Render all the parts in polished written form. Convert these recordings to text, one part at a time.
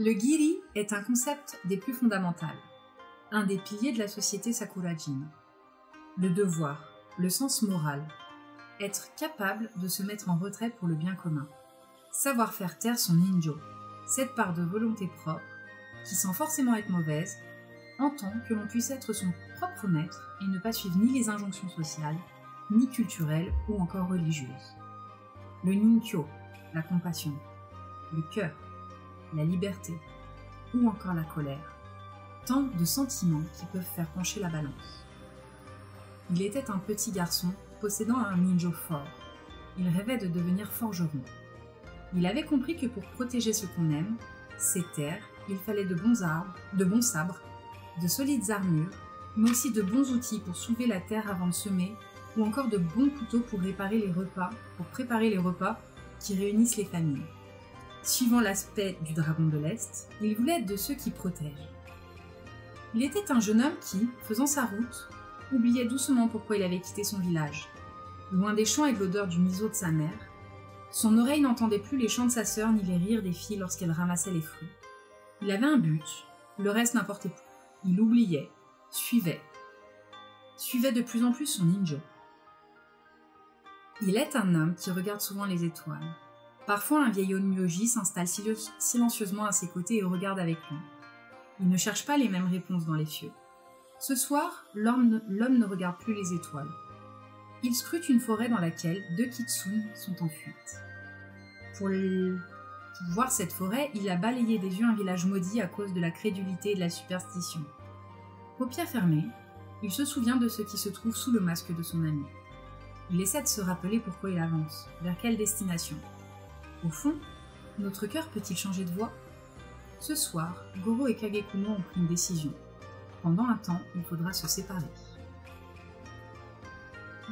Le giri est un concept des plus fondamentaux, un des piliers de la société Sakurajin. Le devoir, le sens moral, être capable de se mettre en retrait pour le bien commun, savoir faire taire son ninjo, cette part de volonté propre, qui sans forcément être mauvaise, entend que l'on puisse être son propre maître et ne pas suivre ni les injonctions sociales, ni culturelles ou encore religieuses. Le ninkyo, la compassion, le cœur, la liberté ou encore la colère, tant de sentiments qui peuvent faire pencher la balance. Il était un petit garçon possédant un ninjo fort. Il rêvait de devenir forgeron. Il avait compris que pour protéger ce qu'on aime, ses terres, il fallait de bons arbres, de bons sabres, de solides armures, mais aussi de bons outils pour soulever la terre avant de semer, ou encore de bons couteaux pour préparer les repas qui réunissent les familles. Suivant l'aspect du dragon de l'Est, il voulait être de ceux qui protègent. Il était un jeune homme qui, faisant sa route, oubliait doucement pourquoi il avait quitté son village. Loin des chants et de l'odeur du miso de sa mère, son oreille n'entendait plus les chants de sa sœur ni les rires des filles lorsqu'elles ramassaient les fruits. Il avait un but, le reste n'importait plus. Il oubliait, suivait de plus en plus son ninja. Il est un homme qui regarde souvent les étoiles. Parfois, un vieil onmyoji s'installe silencieusement à ses côtés et regarde avec lui. Il ne cherche pas les mêmes réponses dans les cieux. Ce soir, l'homme ne regarde plus les étoiles. Il scrute une forêt dans laquelle 2 kitsune sont en fuite. Pour voir cette forêt, il a balayé des yeux un village maudit à cause de la crédulité et de la superstition. Paupières fermées, il se souvient de ce qui se trouve sous le masque de son ami. Il essaie de se rappeler pourquoi il avance, vers quelle destination. Au fond, notre cœur peut-il changer de voie? Ce soir, Goro et Kagekumo ont pris une décision. Pendant un temps, il faudra se séparer.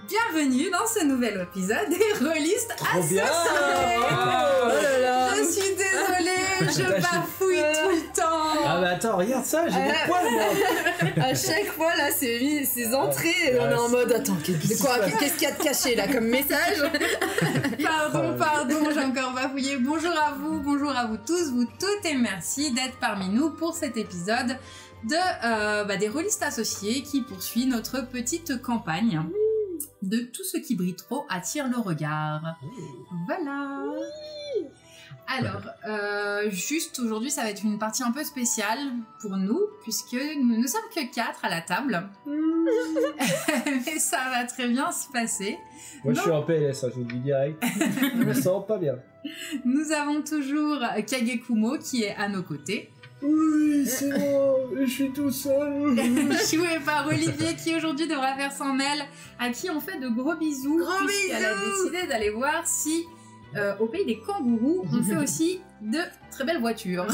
Bienvenue dans ce nouvel épisode des Rôlistes Associés. Je suis désolée, je bafouille tout le temps. Ah bah attends, regarde ça, j'ai des poils moi. À chaque fois là, ces entrées, on est en mode attends, qu'est-ce qu'il y a de caché là comme message? Pardon, j'ai encore bafouillé. Bonjour à vous tous, vous toutes et merci d'être parmi nous pour cet épisode des Rôlistes Associés qui poursuit notre petite campagne de tout ce qui brille trop attire le regard. Voilà. Alors, juste aujourd'hui, ça va être une partie un peu spéciale pour nous, puisque nous ne sommes que 4 à la table. Mais ça va très bien se passer. Moi, je suis en PLS, je vous le dis direct. Je me sens pas bien. Nous avons toujours Kagekumo qui est à nos côtés. Oui, c'est moi, je suis tout seul. Joué par Olivier qui aujourd'hui devra faire s'en mêle, à qui on fait de gros bisous. Puisqu'elle a décidé d'aller voir si au pays des kangourous on fait aussi de très belles voitures.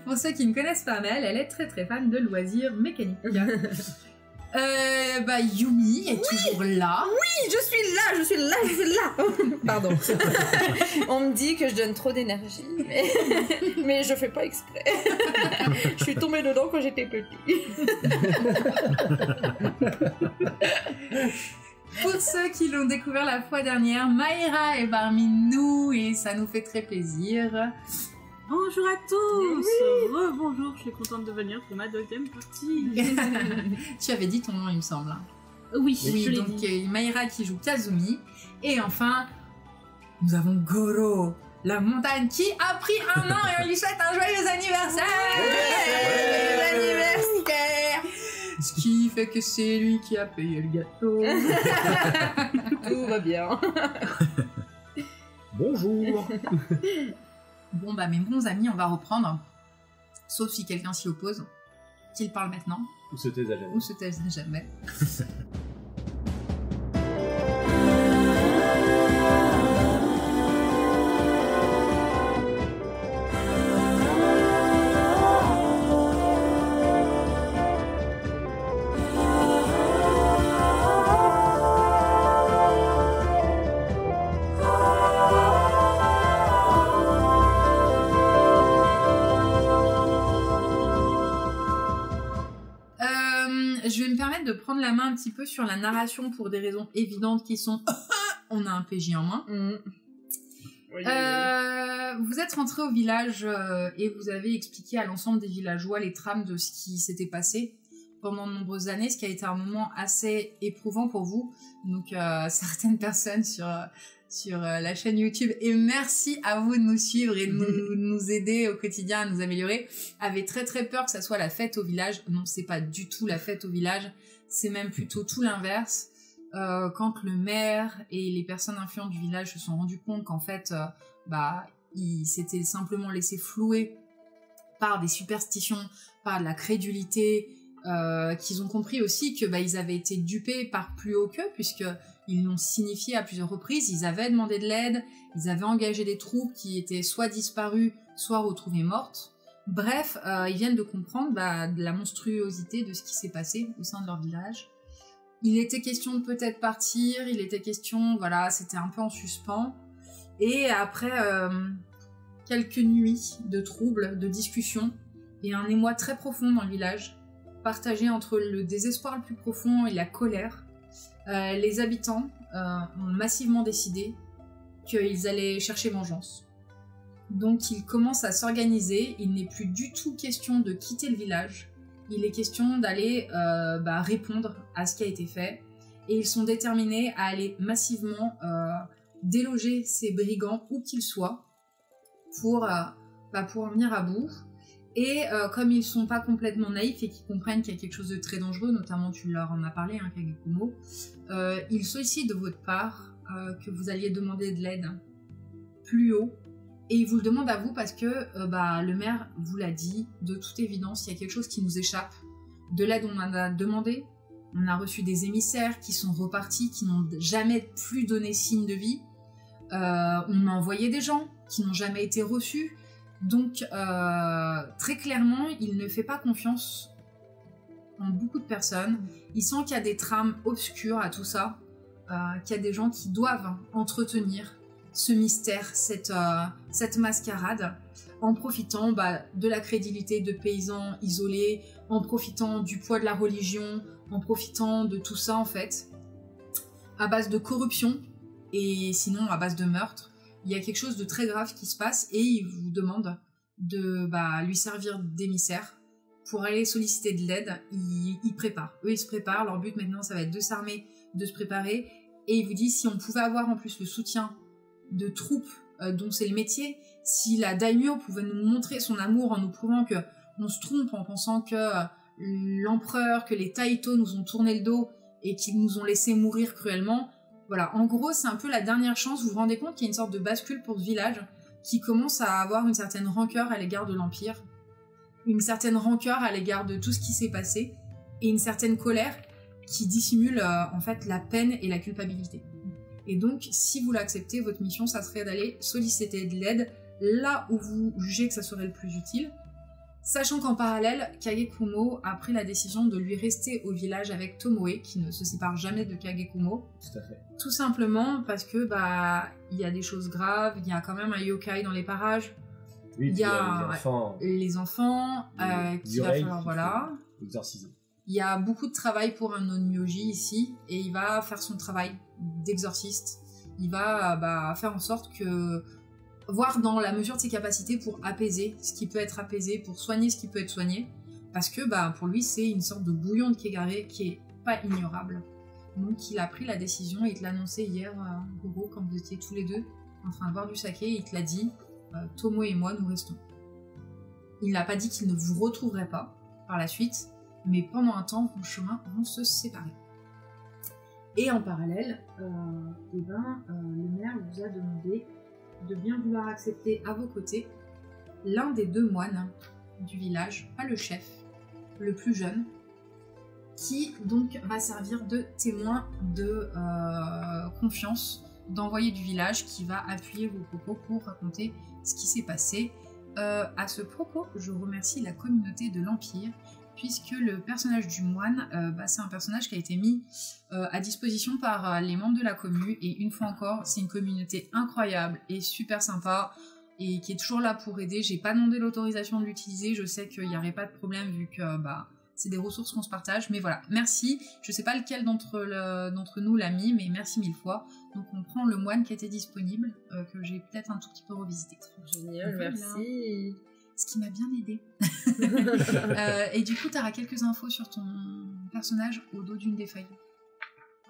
Pour ceux qui ne connaissent pas Mel, elle est très très fan de loisirs mécaniques. Yumi est toujours là. Oui, je suis là. Pardon. On me dit que je donne trop d'énergie, mais je fais pas exprès. Je suis tombée dedans quand j'étais petit. Pour ceux qui l'ont découvert la fois dernière, Maïra est parmi nous et ça nous fait très plaisir. Bonjour à tous. Bonjour, je suis contente de venir pour ma deuxième partie. Tu avais dit ton nom, il me semble. Oui, donc Maïra qui joue Kazumi. Et enfin, nous avons Goro, la montagne qui a pris 1 an et on lui souhaite un joyeux anniversaire. Anniversaire. Ce qui fait que c'est lui qui a payé le gâteau. Tout va bien. Bonjour. Bon mes bons amis, on va reprendre. Sauf si quelqu'un s'y oppose. Qu'il parle maintenant. Ou se taise à jamais. Ou se taise à jamais. Je vais me permettre de prendre la main un petit peu sur la narration pour des raisons évidentes qui sont on a un PJ en main. Vous êtes rentré au village et vous avez expliqué à l'ensemble des villageois les trames de ce qui s'était passé pendant de nombreuses années, ce qui a été un moment assez éprouvant pour vous. Donc certaines personnes sur la chaîne YouTube, et merci à vous de nous suivre et de nous aider au quotidien à nous améliorer, avaient très très peur que ça soit la fête au village. Non, c'est pas du tout la fête au village, c'est même plutôt tout l'inverse. Quand le maire et les personnes influentes du village se sont rendus compte qu'en fait, ils s'étaient simplement laissés flouer par des superstitions, par de la crédulité, qu'ils ont compris aussi que ils avaient été dupés par plus haut qu'eux, puisqu'ils l'ont signifié à plusieurs reprises, ils avaient demandé de l'aide, ils avaient engagé des troupes qui étaient soit disparues, soit retrouvées mortes. Bref, ils viennent de comprendre de la monstruosité de ce qui s'est passé au sein de leur village. Il était question de peut-être partir, il était question, c'était un peu en suspens. Et après quelques nuits de troubles, de discussions, et un émoi très profond dans le village, partagé entre le désespoir le plus profond et la colère, les habitants ont massivement décidé qu'ils allaient chercher vengeance. Donc ils commencent à s'organiser, il n'est plus du tout question de quitter le village, il est question d'aller répondre à ce qui a été fait, et ils sont déterminés à aller massivement déloger ces brigands où qu'ils soient pour en venir à bout. Et comme ils sont pas complètement naïfs et qu'ils comprennent qu'il y a quelque chose de très dangereux, notamment tu leur en as parlé, Kagekumo, ils sollicitent de votre part que vous alliez demander de l'aide plus haut. Et ils vous le demandent à vous parce que le maire vous l'a dit, de toute évidence, il y a quelque chose qui nous échappe. De l'aide, on en a demandé, on a reçu des émissaires qui sont repartis, qui n'ont jamais plus donné signe de vie. On a envoyé des gens qui n'ont jamais été reçus. Donc, très clairement, il ne fait pas confiance en beaucoup de personnes. Il sent qu'il y a des trames obscures à tout ça, qu'il y a des gens qui doivent entretenir ce mystère, cette mascarade, en profitant de la crédulité de paysans isolés, en profitant du poids de la religion, en profitant de tout ça en fait, à base de corruption, et sinon à base de meurtre. Il y a quelque chose de très grave qui se passe et il vous demande de lui servir d'émissaire pour aller solliciter de l'aide. Ils préparent. Eux, ils se préparent. Leur but maintenant, ça va être de s'armer, de se préparer. Et il vous dit, si on pouvait avoir en plus le soutien de troupes dont c'est le métier, si la daimyo pouvait nous montrer son amour en nous prouvant que on se trompe en pensant que l'empereur, que les Taito nous ont tourné le dos et qu'ils nous ont laissé mourir cruellement. Voilà, en gros, c'est un peu la dernière chance. Vous vous rendez compte qu'il y a une sorte de bascule pour ce village qui commence à avoir une certaine rancœur à l'égard de l'Empire, une certaine rancœur à l'égard de tout ce qui s'est passé, et une certaine colère qui dissimule en fait la peine et la culpabilité. Et donc, si vous l'acceptez, votre mission, ça serait d'aller solliciter de l'aide là où vous jugez que ça serait le plus utile, sachant qu'en parallèle, Kagekumo a pris la décision de lui rester au village avec Tomoe, qui ne se sépare jamais de Kagekumo. Tout à fait. Tout simplement parce que il y a des choses graves, il y a quand même un yokai dans les parages. Oui, il y a les enfants qu'il va falloir exorciser. Il y a beaucoup de travail pour un onmyoji ici, et il va faire son travail d'exorciste. Il va faire en sorte que voir dans la mesure de ses capacités pour apaiser ce qui peut être apaisé, pour soigner ce qui peut être soigné, parce que pour lui c'est une sorte de bouillon de Kegare qui est pas ignorable. Donc il a pris la décision, et il te l'a annoncé hier, Goro, quand vous étiez tous les deux en train de boire du saké, il te l'a dit, Tomo et moi nous restons. Il n'a pas dit qu'il ne vous retrouverait pas par la suite, mais pendant un temps vos chemins vont se séparer. Et en parallèle, le maire vous a demandé de bien vouloir accepter à vos côtés l'un des deux moines du village, pas le chef, le plus jeune, qui donc va servir de témoin de confiance, d'envoyé du village, qui va appuyer vos propos pour raconter ce qui s'est passé. À ce propos, je remercie la communauté de l'Empire, puisque le personnage du moine, c'est un personnage qui a été mis à disposition par les membres de la commu, et une fois encore, c'est une communauté incroyable et super sympa, et qui est toujours là pour aider. J'ai pas demandé l'autorisation de l'utiliser, je sais qu'il n'y aurait pas de problème vu que C'est des ressources qu'on se partage, mais voilà, merci. Je sais pas lequel d'entre nous l'a mis, mais merci 1000 fois. Donc on prend le moine qui était disponible, que j'ai peut-être un tout petit peu revisité. Génial, Voilà. merci. Ce qui m'a bien aidé. Et du coup, tu auras quelques infos sur ton personnage au dos d'une des feuilles.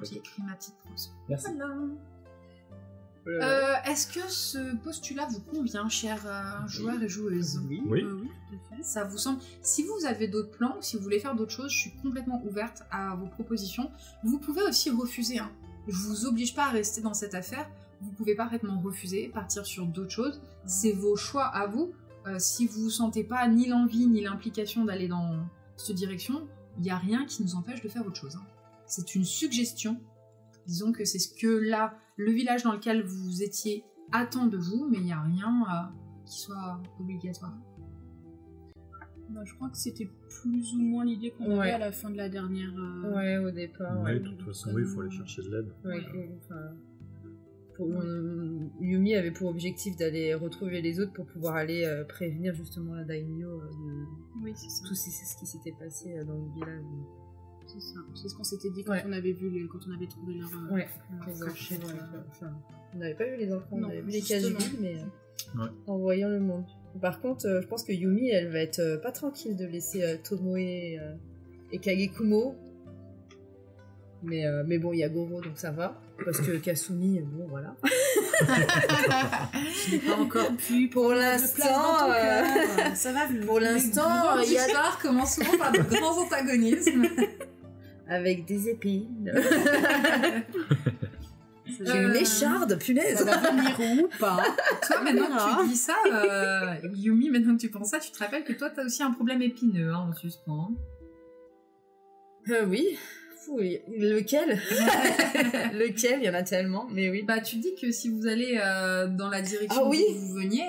J'ai écrit ma petite prose. Merci. Voilà. Est-ce que ce postulat vous convient, chers joueurs et joueuses? Oui. Oui, tout à fait. Ça vous semble... Si vous avez d'autres plans, ou si vous voulez faire d'autres choses, je suis complètement ouverte à vos propositions. Vous pouvez aussi refuser. Hein. Je vous oblige pas à rester dans cette affaire. Vous pouvez parfaitement refuser, partir sur d'autres choses. C'est vos choix à vous. Si vous sentez pas ni l'envie ni l'implication d'aller dans cette direction, il n'y a rien qui nous empêche de faire autre chose. Hein. C'est une suggestion. Disons que c'est ce que là, le village dans lequel vous étiez attend de vous, mais il n'y a rien qui soit obligatoire. Bah, je crois que c'était plus ou moins l'idée qu'on avait à la fin de la dernière... Ouais, au départ. Oui, de toute façon, oui, il faut aller chercher de l'aide. Ouais, Yumi avait pour objectif d'aller retrouver les autres pour pouvoir aller prévenir justement la daimyo Oui, c'est ça. tout ce qui s'était passé dans le village. C'est ça. C'est ce qu'on s'était dit quand on avait vu quand on avait trouvé leur cachette. On n'avait pas vu les enfants, on Non, avait vu les justement. cages vides, mais en voyant le monde. Par contre, je pense que Yumi, elle va être pas tranquille de laisser Tomoe et Kagekumo. Mais bon, il y a Goro, donc ça va. Parce que Kasumi, bon, voilà. Je n'ai pas encore pu Pour l'instant, ça va venir. pour l'instant, il y a L'histoire commence souvent par de grands antagonismes. avec des épines. J'ai une écharde, punaise. Ça va venir où pas? Toi, maintenant que tu dis ça, Yumi, maintenant que tu penses ça, tu te rappelles que toi, t'as aussi un problème épineux, hein, en suspens. Oui. Oui. Lequel? Lequel? Il y en a tellement, mais oui. Bah, tu dis que si vous allez dans la direction où vous veniez,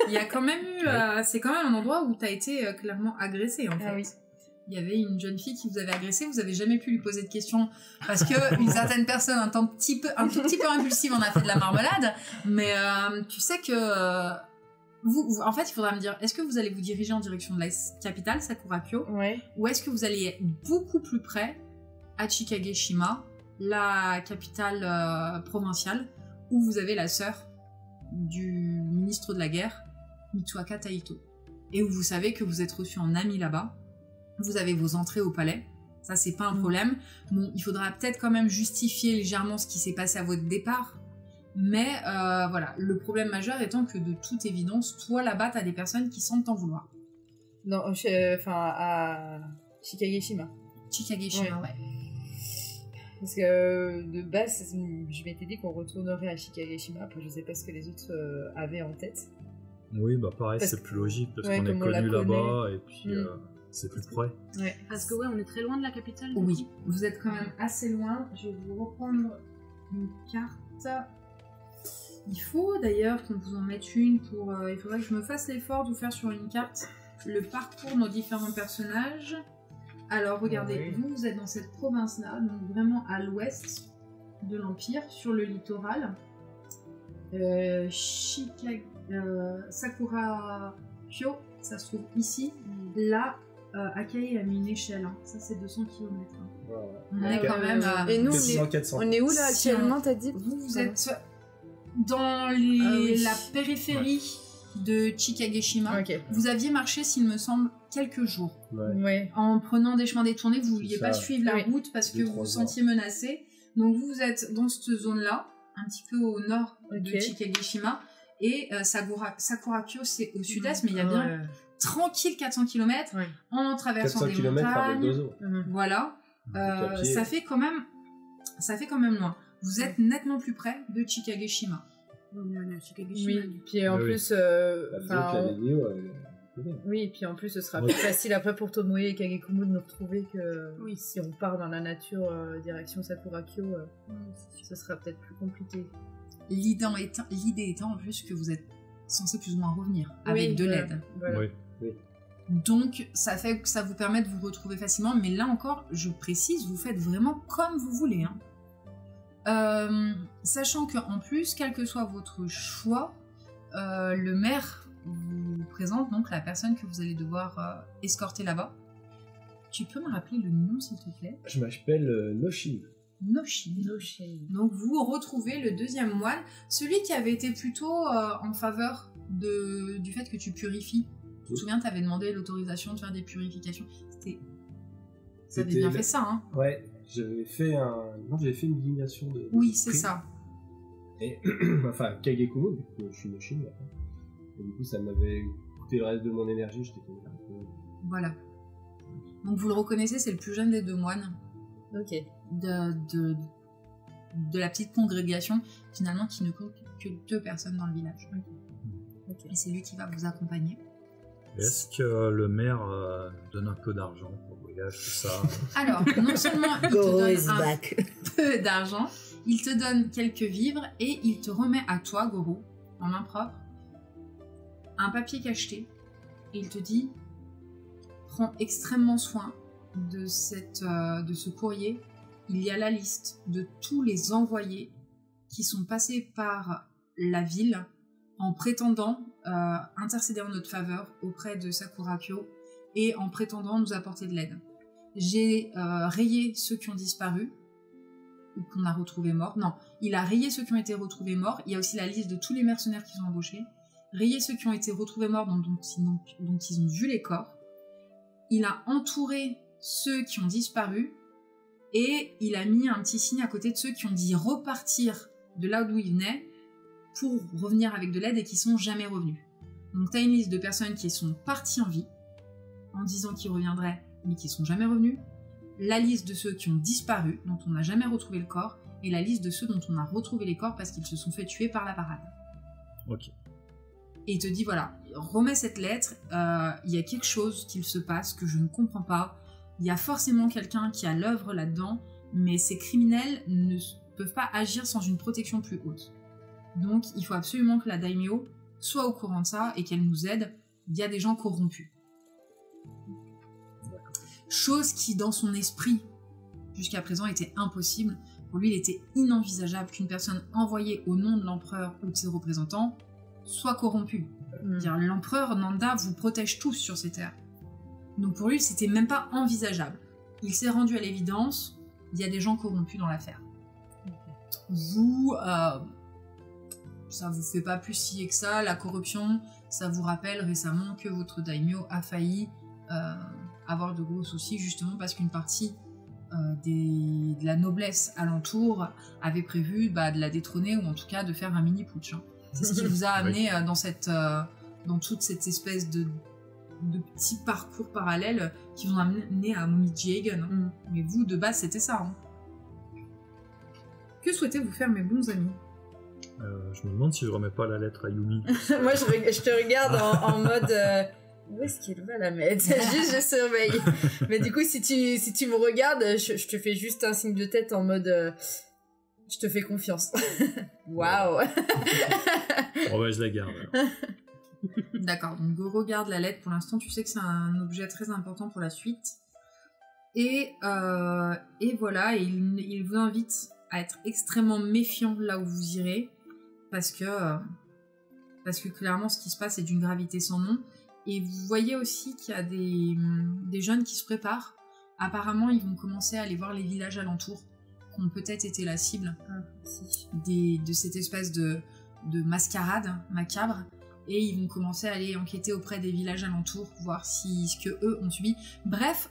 il y a quand même eu... c'est quand même un endroit où t'as été clairement agressée, en fait. Ah oui. Il y avait une jeune fille qui vous avait agressé, vous avez jamais pu lui poser de questions parce que une certaine personne un tout petit peu impulsive en a fait de la marmelade, mais tu sais que vous, en fait, il faudra me dire, est-ce que vous allez vous diriger en direction de la capitale, Sakurakyo, ou est-ce que vous allez être beaucoup plus près à Chikageshima, la capitale provinciale, où vous avez la sœur du ministre de la guerre, Mitsuaka Taito, et où vous savez que vous êtes reçu en ami là-bas. Vous avez vos entrées au palais, ça c'est pas un problème. Bon, il faudra peut-être quand même justifier légèrement ce qui s'est passé à votre départ, mais voilà, le problème majeur étant que de toute évidence, toi là-bas t'as des personnes qui semblent t'en vouloir. Non, à Chikageshima. Chikageshima, ouais. Parce que de base, je m'étais dit qu'on retournerait à Chikageshima, après je sais pas ce que les autres avaient en tête. Oui, bah pareil, c'est plus logique parce qu'on est connu là-bas et puis c'est plus près. Ouais. Parce que on est très loin de la capitale. Oui, vous êtes quand même assez loin. Je vais vous reprendre une carte. Il faut d'ailleurs qu'on vous en mette une pour... il faudrait que je me fasse l'effort de vous faire sur une carte le parcours de nos différents personnages. Alors regardez, vous êtes dans cette province-là, donc vraiment à l'ouest de l'Empire, sur le littoral. Sakurakyo, ça se trouve ici. Là, Akai a mis une échelle, hein. Ça c'est 200 km. Hein. On est quand même à... Et nous, 400. on est où là actuellement, t'as dit? Vous êtes dans la périphérie de Chikageshima. Vous aviez marché, s'il me semble, quelques jours. En prenant des chemins détournés, vous ne vouliez pas suivre la route parce que vous vous sentiez menacé. Donc vous êtes dans cette zone-là, un petit peu au nord de Chikageshima. Et Sakurakyo, c'est au sud-est, mais il y a bien tranquille 400 km en traversant des montagnes. Voilà. Ça fait quand même loin. Vous êtes nettement plus près de Chikageshima. Oui, puis en plus... Oui, et puis en plus, ce sera plus facile après pour Tomoe et Kagekumo de nous retrouver que si on part dans la nature direction Sakurakyo, ce sera peut-être plus compliqué. L'idée étant en plus que vous êtes censé plus ou moins revenir avec de l'aide. Voilà. Donc ça fait que ça vous permet de vous retrouver facilement, mais là encore, je précise, vous faites vraiment comme vous voulez. Hein. Sachant qu'en plus, quel que soit votre choix, le maire vous présente donc la personne que vous allez devoir escorter là-bas. Tu peux me rappeler le nom, s'il te plaît? Je m'appelle Noshin. Noshin. Donc vous retrouvez le deuxième moine, celui qui avait été plutôt en faveur du fait que tu purifies. Tu te souviens, tu avais demandé l'autorisation de faire des purifications. Ça avait bien fait ça, hein? Ouais, j'avais fait une divination de... Oui, c'est ça. Et, enfin, Kagekumo, vu que je suis Noshin, là. Et du coup, ça m'avait coûté le reste de mon énergie, j'étais comme ça. Voilà. Donc vous le reconnaissez, c'est le plus jeune des deux moines. Ok. De la petite congrégation, finalement, qui ne compte que 2 personnes dans le village. Okay. Et c'est lui qui va vous accompagner. Est-ce que le maire donne un peu d'argent pour le voyage, tout ça? Alors, non seulement il te donne un peu d'argent, il te donne quelques vivres et il te remet à toi, Goro, en main propre, un papier cacheté. Et il te dit, prends extrêmement soin de ce courrier. Il y a la liste de tous les envoyés qui sont passés par la ville en prétendant intercéder en notre faveur auprès de Sakurakyo et en prétendant nous apporter de l'aide. J'ai rayé ceux qui ont disparu ou qu'on a retrouvés morts. Non, il a rayé ceux qui ont été retrouvés morts. Il y a aussi la liste de tous les mercenaires qu'ils ont embauchés. Rayé ceux qui ont été retrouvés morts dont ils ont vu les corps. Il a entouré ceux qui ont disparu et il a mis un petit signe à côté de ceux qui ont dit repartir de là d'où ils venaient pour revenir avec de l'aide et qui sont jamais revenus. Donc t'as une liste de personnes qui sont parties en vie en disant qu'ils reviendraient mais qui sont jamais revenus, la liste de ceux qui ont disparu dont on n'a jamais retrouvé le corps et la liste de ceux dont on a retrouvé les corps parce qu'ils se sont fait tuer par la parade. Ok. Et il te dit voilà, remets cette lettre, il y a quelque chose qu'il se passe que je ne comprends pas, il y a forcément quelqu'un qui a l'œuvre là-dedans, mais ces criminels ne peuvent pas agir sans une protection plus haute. Donc il faut absolument que la daimyo soit au courant de ça et qu'elle nous aide, il y a des gens corrompus. Chose qui dans son esprit, jusqu'à présent, était impossible. Pour lui, il était inenvisageable qu'une personne envoyée au nom de l'empereur ou de ses représentants soit corrompue. L'empereur Nanda vous protège tous sur ces terres. Donc pour lui, c'était même pas envisageable. Il s'est rendu à l'évidence, il y a des gens corrompus dans l'affaire. Vous, ça vous fait pas plus scier que ça, la corruption, ça vous rappelle récemment que votre daimyo a failli avoir de gros soucis, justement parce qu'une partie de la noblesse alentour avait prévu de la détrôner, ou en tout cas de faire un mini-putsch. Hein. C'est ce qui vous a amené dans toute cette espèce de petits parcours parallèles qui vous ont amené à Momiji-Eigen. Hein. Mais vous, de base, c'était ça. Hein. Que souhaitez-vous faire, mes bons amis? Je me demande si je remets pas la lettre à Yumi. Moi, je te regarde en mode... où est-ce qu'il va la mettre? Juste, je surveille. Mais du coup, si tu me regardes, je te fais juste un signe de tête en mode... je te fais confiance. Waouh. Bon, ouais, je la garde. Alors. D'accord, donc Goro garde la lettre. Pour l'instant, tu sais que c'est un objet très important pour la suite. Et voilà, il vous invite à être extrêmement méfiant là où vous irez. Parce que clairement, ce qui se passe est d'une gravité sans nom. Et vous voyez aussi qu'il y a des jeunes qui se préparent. Apparemment, ils vont commencer à aller voir les villages alentours, qui ont peut-être été la cible de cette espèce de mascarade macabre. Et ils vont commencer à aller enquêter auprès des villages alentours, voir ce que eux ont subi. Bref,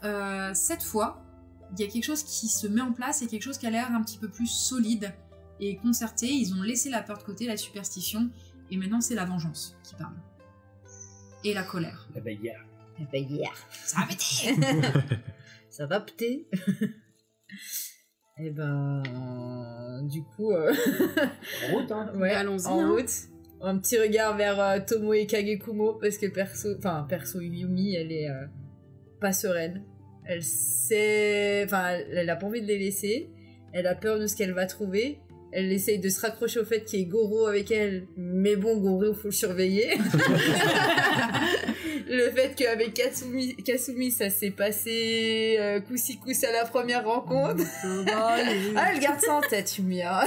cette fois, il y a quelque chose qui se met en place et quelque chose qui a l'air un petit peu plus solide et concerté. Ils ont laissé la peur de côté, la superstition, et maintenant c'est la vengeance qui parle. Et la colère. La bagarre. La bagarre. Ça va péter. Ça va péter. Et ben... du coup... En route, hein. Ouais, allons-y, en hein. route. Un petit regard vers Tomo et Kagekumo, parce que perso Yumi, elle est pas sereine. Elle sait... Enfin, elle a pas envie de les laisser. Elle a peur de ce qu'elle va trouver. Elle essaye de se raccrocher au fait qu'il y ait Goro avec elle. Mais bon, Goro, faut le surveiller. Le fait qu'avec Kasumi, ça s'est passé coup-ci coup-ça à la première rencontre. Elle garde ça en tête, Yumi. Hein.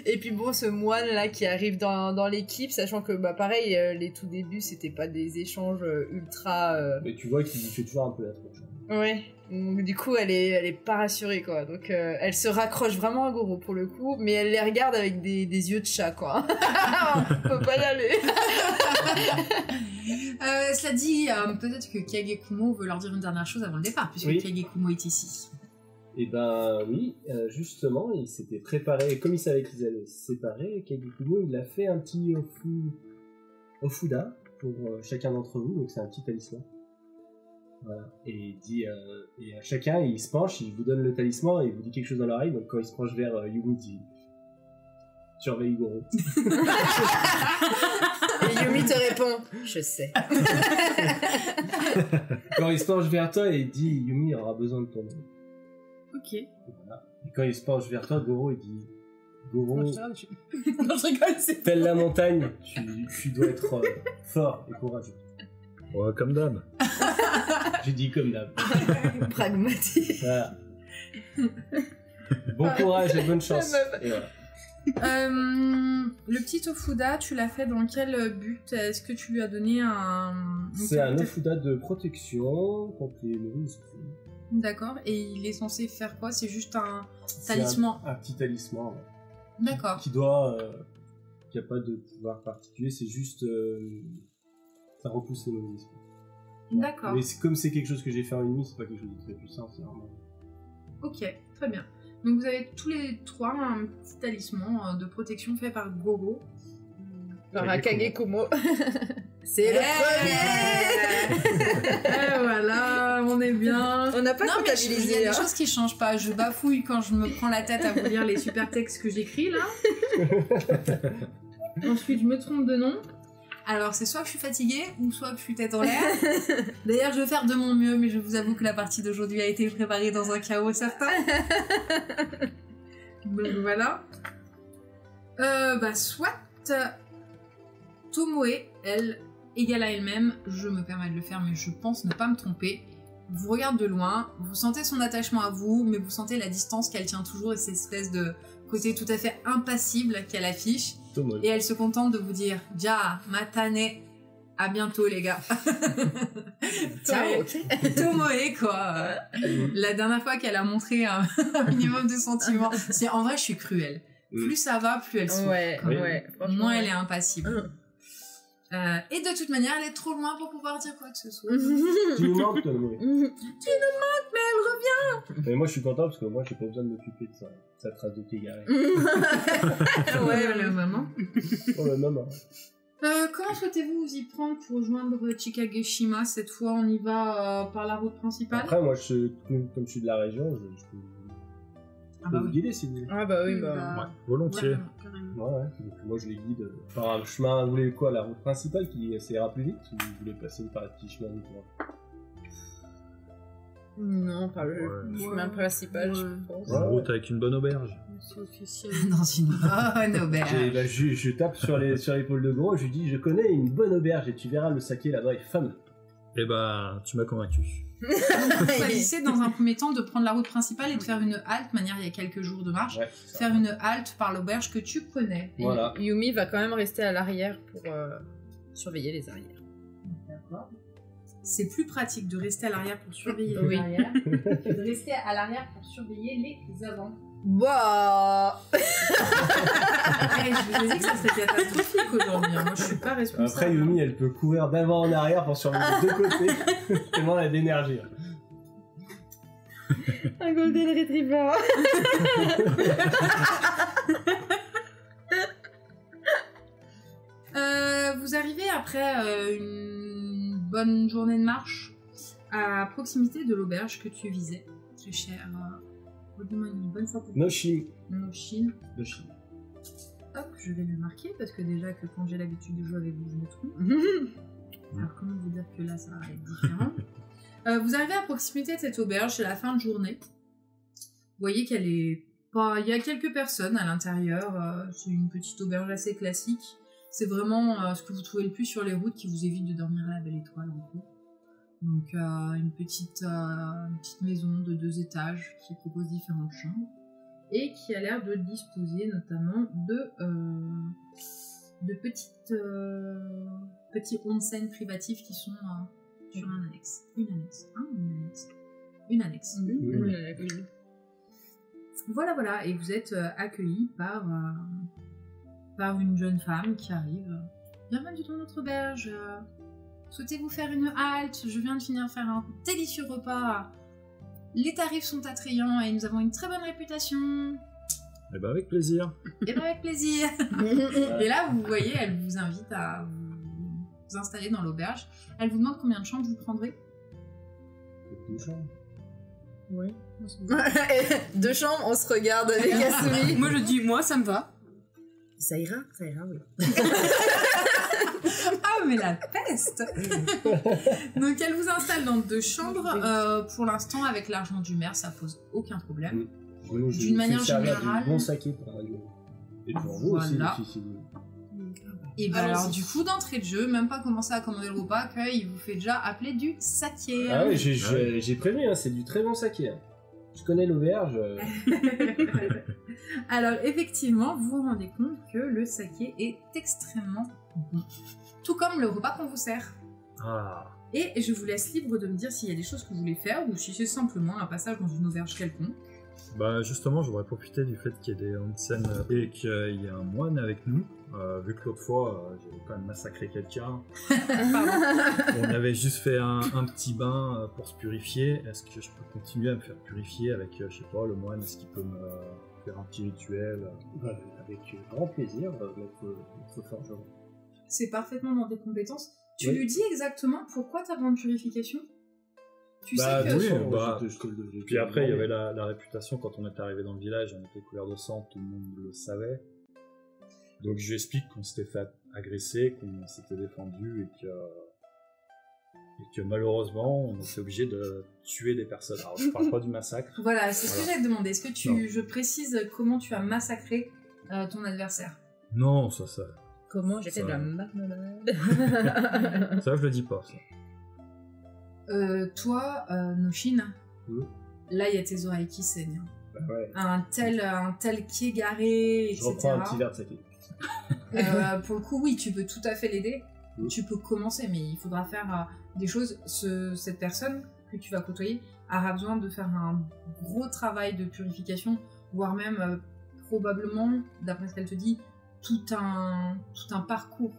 Et puis bon, ce moine là qui arrive dans l'équipe, sachant que pareil, les tout débuts, c'était pas des échanges ultra... Mais tu vois qu'il fait toujours un peu la tronche. Ouais. Donc, du coup, elle est pas rassurée, quoi. Donc, elle se raccroche vraiment à Goro, pour le coup, mais elle les regarde avec des yeux de chat, quoi. On peut pas y aller. Cela dit, peut-être que Kagekumo veut leur dire une dernière chose avant le départ, puisque Oui. Kagekumo est ici. Et ben oui, justement, il s'était préparé, comme il savait qu'ils allaient se séparer, Kagekumo, il a fait un petit Ofuda pour chacun d'entre vous, donc c'est un petit talisman. Voilà. Et il dit, et à chacun, il se penche, il vous donne le talisman et il vous dit quelque chose dans l'oreille, donc quand il se penche vers Yumi, il dit surveille Goro. Et Yumi te répond, je sais. Quand il se penche vers toi, il dit Yumi aura besoin de ton aide. Ok. Et voilà. Et quand il se penche vers toi, Goro, il dit Goro, Non, je rigole, c'est... telle la montagne, tu dois être fort et courageux. Ouais, comme d'hab. J'ai dit comme d'hab. Pragmatique. Voilà. Bon courage et bonne chance. Et voilà. Le petit Ofuda, tu l'as fait dans quel but? Est-ce que tu lui as donné un... C'est un Ofuda de protection contre les mauvais esprits. D'accord, et il est censé faire quoi? C'est juste un talisman? Un petit talisman, ouais. D'accord. Qui doit... qui n'a pas de pouvoir particulier, c'est juste... ça repousse les mauvais esprits. D'accord. Mais comme c'est quelque chose que j'ai fait en ennemi, c'est pas quelque chose de très puissant, c'est vraiment... Ok, très bien. Donc vous avez tous les trois un petit talisman de protection fait par Goro. Par Kagekumo. C'est le premier. Et voilà, on est bien. On n'a pas Non, mais il y comptabilisé. a des hein. choses qui changent pas. Je bafouille quand je me prends la tête à vous lire les super textes que j'écris là. Ensuite, je me trompe de nom. Alors, c'est soit que je suis fatiguée ou soit que je suis tête en l'air. D'ailleurs, je vais faire de mon mieux, mais je vous avoue que la partie d'aujourd'hui a été préparée dans un chaos certain. Donc voilà. Soit Tomoe, elle, égale à elle-même, je me permets de le faire, mais je pense ne pas me tromper, vous regarde de loin, vous sentez son attachement à vous, mais vous sentez la distance qu'elle tient toujours et cette espèce de côté tout à fait impassible qu'elle affiche. Tomoe. Et elle se contente de vous dire « Ja, matane, à bientôt les gars ». Ciao, ok. Tomoe, quoi. La dernière fois qu'elle a montré un minimum de sentiments, c'est en vrai, je suis cruelle. Plus ça va, plus elle souffre. Ouais, Oui. ouais. Moins elle est impassible. Et de toute manière, elle est trop loin pour pouvoir dire quoi que ce soit. Tu nous manques, Tomoe. Tu nous manques, mais elle revient. Mais moi, je suis content parce que moi, j'ai pas besoin de m'occuper de ça. Ça trace de Kegare. Ouais, la maman. Oh la maman. Comment souhaitez-vous vous y prendre pour rejoindre Chikageshima? Cette fois, on y va par la route principale. Après, moi, comme je suis de la région, je peux vous guider si vous voulez. Ah bah oui, Oui, bah... bah, Ouais, volontiers. carrément. Ouais. Donc, moi, je les guide par un chemin. Vous voulez quoi? La route principale qui ira plus vite? Ou vous voulez passer par un petit chemin détour? Non, pas le Ouais. chemin principal, je pense. En route avec une bonne auberge. C'est officiel. Dans une bonne auberge. Je tape sur l'épaule de Gros, je lui dis je connais une bonne auberge et tu verras le saké là-bas est fameux. Eh ben, tu m'as convaincu. Vous choisissez dans un premier temps de prendre la route principale et de faire une halte, manière il y a quelques jours de marche, Ouais, faire une halte par l'auberge que tu connais. Et Voilà. Yumi va quand même rester à l'arrière pour surveiller les arrières. D'accord. C'est plus pratique de rester à l'arrière pour surveiller Oui. les arrières que de rester à l'arrière pour surveiller les avant. Bah. Hey, je vous ai dit que ça serait catastrophique aujourd'hui. Hein. Moi, je suis pas responsable. Après Yumi elle peut courir d'avant en arrière pour surveiller les deux côtés. Tellement elle a d'énergie. Un golden retriever. Vous arrivez après une bonne journée de marche à proximité de l'auberge que tu visais, très cher. Redis-moi une bonne fois pour Noshin. Noshin. Noshin. Hop, je vais le marquer parce que déjà que quand j'ai l'habitude de jouer avec vous, je me trompe. Alors comment vous dire que là ça va être différent. Vous arrivez à proximité de cette auberge, c'est la fin de journée. Vous voyez qu'elle est pas... Il y a quelques personnes à l'intérieur, c'est une petite auberge assez classique. C'est vraiment ce que vous trouvez le plus sur les routes qui vous évite de dormir à la belle étoile en gros. Donc une petite maison de 2 étages qui propose différentes chambres et qui a l'air de disposer notamment de petits onsen privatifs qui sont sur un annexe. Une annexe. une annexe. Oui. Voilà, et vous êtes accueillis par une jeune femme qui arrive. Bienvenue dans notre auberge. Souhaitez-vous faire une halte? Je viens de finir faire un délicieux repas. Les tarifs sont attrayants et nous avons une très bonne réputation. Eh ben avec plaisir. Et bien avec plaisir. Et là, vous voyez, elle vous invite à vous installer dans l'auberge. Elle vous demande combien de chambres vous prendrez. 2 chambres. Oui. 2 chambres, on se regarde avec Asumi. Moi je dis, moi ça me va. Ça ira, oui. Ah, mais la peste. Donc elle vous installe dans 2 chambres. Pour l'instant, avec l'argent du maire, ça pose aucun problème. D'une manière générale. Bon saké pour arriver. Et pour vous aussi, Voilà. si vous. Et bah alors du coup, d'entrée de jeu, même pas commencer à commander le repas, qu'il vous fait déjà appeler du saké. Ah oui, j'ai prévenu, hein, c'est du très bon saké. Hein. Je connais l'auberge. Alors effectivement, vous vous rendez compte que le saké est extrêmement bon. Tout comme le repas qu'on vous sert. Ah. Et je vous laisse libre de me dire s'il y a des choses que vous voulez faire ou si c'est simplement un passage dans une auberge quelconque. Bah justement, je voudrais profiter du fait qu'il y ait des onsen et qu'il y ait un moine avec nous. Vu que l'autre fois, j'avais quand même massacré quelqu'un. On avait juste fait un petit bain pour se purifier. Est-ce que je peux continuer à me faire purifier avec, je sais pas, le moine? Est-ce qu'il peut me faire un petit rituel? Avec grand plaisir, notre forgeron. C'est parfaitement dans tes compétences. Tu Oui. lui dis exactement pourquoi t'as besoin de purification? Tu Bah, sais que... oui, je te le Puis après, il y avait la réputation, quand on est arrivé dans le village, on était couvert de sang, tout le monde le savait. Donc je lui explique qu'on s'était fait agresser, qu'on s'était défendu et que malheureusement, on était obligé de tuer des personnes. Alors je parle pas du massacre. Voilà, c'est ce que j'allais te demander. Est-ce que Non. je précise comment tu as massacré ton adversaire? Non, ça. Comment j'ai fait Ça de la va. marmelade? Ça, je le dis pas, ça. Toi, Noshin, Oui. là, il y a tes oreilles qui saignent. Ouais. Un tel qui est garé, Je etc. reprends un petit verre de saké. Pour le coup, oui, tu peux tout à fait l'aider. Oui. Tu peux commencer, mais il faudra faire des choses. Cette personne que tu vas côtoyer aura besoin de faire un gros travail de purification, voire même probablement, d'après ce qu'elle te dit, tout un parcours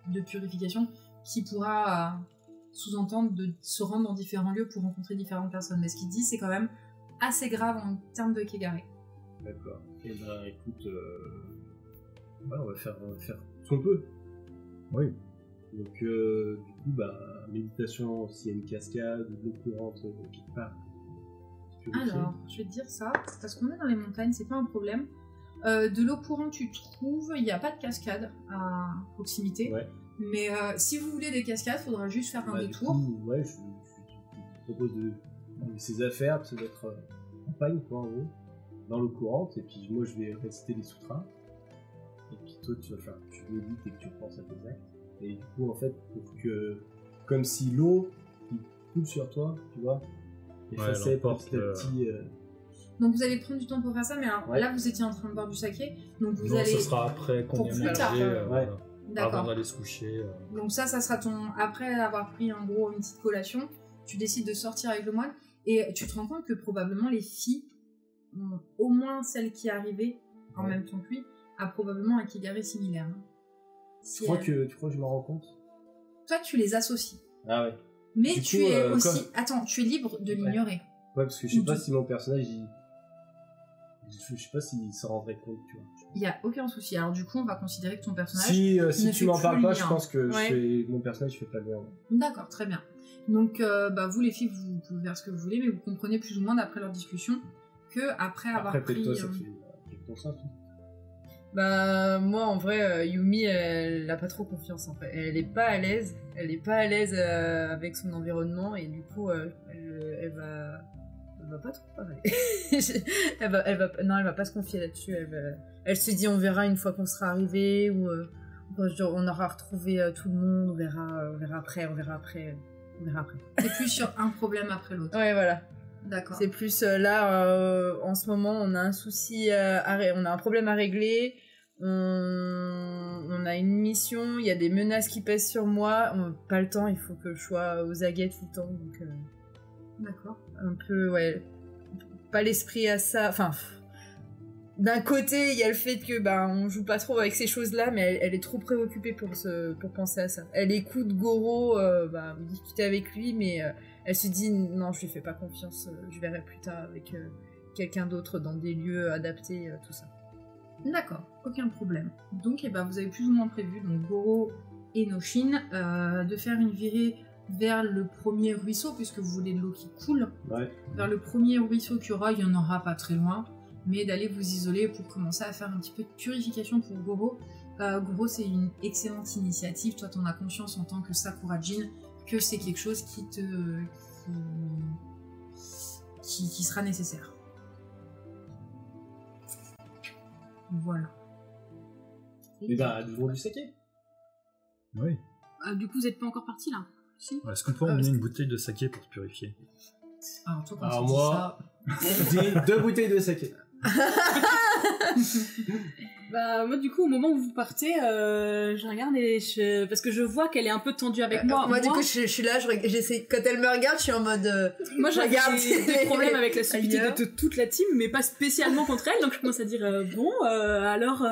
de purification qui pourra sous-entendre de se rendre dans différents lieux pour rencontrer différentes personnes. Mais ce qu'il dit, c'est quand même assez grave en termes de kégaré. D'accord. Et ben écoute, ouais, on va faire ce qu'on peut. Oui. Donc du coup, méditation, s'il y a une cascade, de l'eau courante quelque part. Alors, je vais te dire ça, parce qu'on est dans les montagnes, c'est pas un problème. De l'eau courante, tu trouves, il n'y a pas de cascade à proximité. Ouais. Mais si vous voulez des cascades, il faudra juste faire un Du détour. coup, ouais, je propose de ses affaires, de se mettre en campagne, quoi, en gros, dans l'eau courante, et puis moi je vais réciter les sutras. Et puis toi, tu médites et que tu repenses à tes actes. Et du coup, en fait, pour que, comme si l'eau qui coule sur toi, tu vois, effaçait petit à petit. Donc vous allez prendre du temps pour faire ça, mais alors Ouais. là vous étiez en train de boire du saké, donc vous Non, allez... ce sera après qu'on pour ait plus mangé, tard. Ouais. avant D'accord. d'aller se coucher. Donc ça sera ton... Après avoir pris en gros une petite collation, tu décides de sortir avec le moine, et tu te rends compte que probablement les filles, au moins celle qui est arrivée en Ouais. même temps que lui, a probablement un kégaré similaire. Hein. Si Tu crois elle- que je me rends compte? Toi tu les associes. Ah ouais. Mais Du tu coup, es aussi... comme- Attends, tu es libre de l'ignorer. Ouais, parce que je sais Ou pas du- si mon personnage, je sais pas s'il s'en rendrait compte, tu vois. Il n'y a aucun souci. Alors du coup, on va considérer que ton personnage... Si ne tu fait m'en plus parles le pas, lien. je pense que Ouais. mon personnage fait pas le lien. D'accord, très bien. Donc, vous les filles, vous pouvez faire ce que vous voulez, mais vous comprenez plus ou moins d'après leur discussion que après avoir Après, pris... peut-être toi, ça fait quelque chose. Bah moi en vrai Yumi elle a pas trop confiance en fait. Elle est pas à l'aise. Elle est pas à l'aise avec son environnement et du coup elle va pas trop parler. elle va pas se confier là-dessus. Elle se dit on verra une fois qu'on sera arrivé ou quand on aura retrouvé tout le monde. On verra après. C'est plus sur un problème après l'autre. Ouais voilà. D'accord. C'est plus là, en ce moment, on a un souci, on a un problème à régler, on a une mission, il y a des menaces qui pèsent sur moi, pas le temps, il faut que je sois aux aguets tout le temps. Donc, D'accord. Un peu, ouais, pas l'esprit à ça, enfin... D'un côté, il y a le fait que on joue pas trop avec ces choses-là, mais elle est trop préoccupée pour penser à ça. Elle écoute Goro discuter avec lui, mais elle se dit non, je lui fais pas confiance, je verrai plus tard avec quelqu'un d'autre dans des lieux adaptés, tout ça. D'accord, aucun problème. Donc vous avez plus ou moins prévu, donc Goro et Noshin, de faire une virée vers le premier ruisseau, puisque vous voulez de l'eau qui coule. Ouais. Vers le premier ruisseau qu'il y aura, il y en aura pas très loin. Mais d'aller vous isoler pour commencer à faire un petit peu de purification pour Goro. Goro, c'est une excellente initiative. Toi, t'en as conscience en tant que Sakurajin que c'est quelque chose qui sera nécessaire. Voilà. Et buvons du saké. Oui. Du coup, vous n'êtes pas encore parti là? Si. Est-ce qu'on peut emmener une bouteille de saké pour se purifier? Alors, toi, quand Alors tu dis moi, ça... j'ai 2 bouteilles de saké. Moi du coup au moment où vous partez je regarde parce que je vois qu'elle est un peu tendue avec moi. Du coup je suis là, j'essaie, quand elle me regarde, je suis en mode moi je regarde des problèmes avec la solidité ailleurs. de toute la team, mais pas spécialement contre elle, donc je commence à dire alors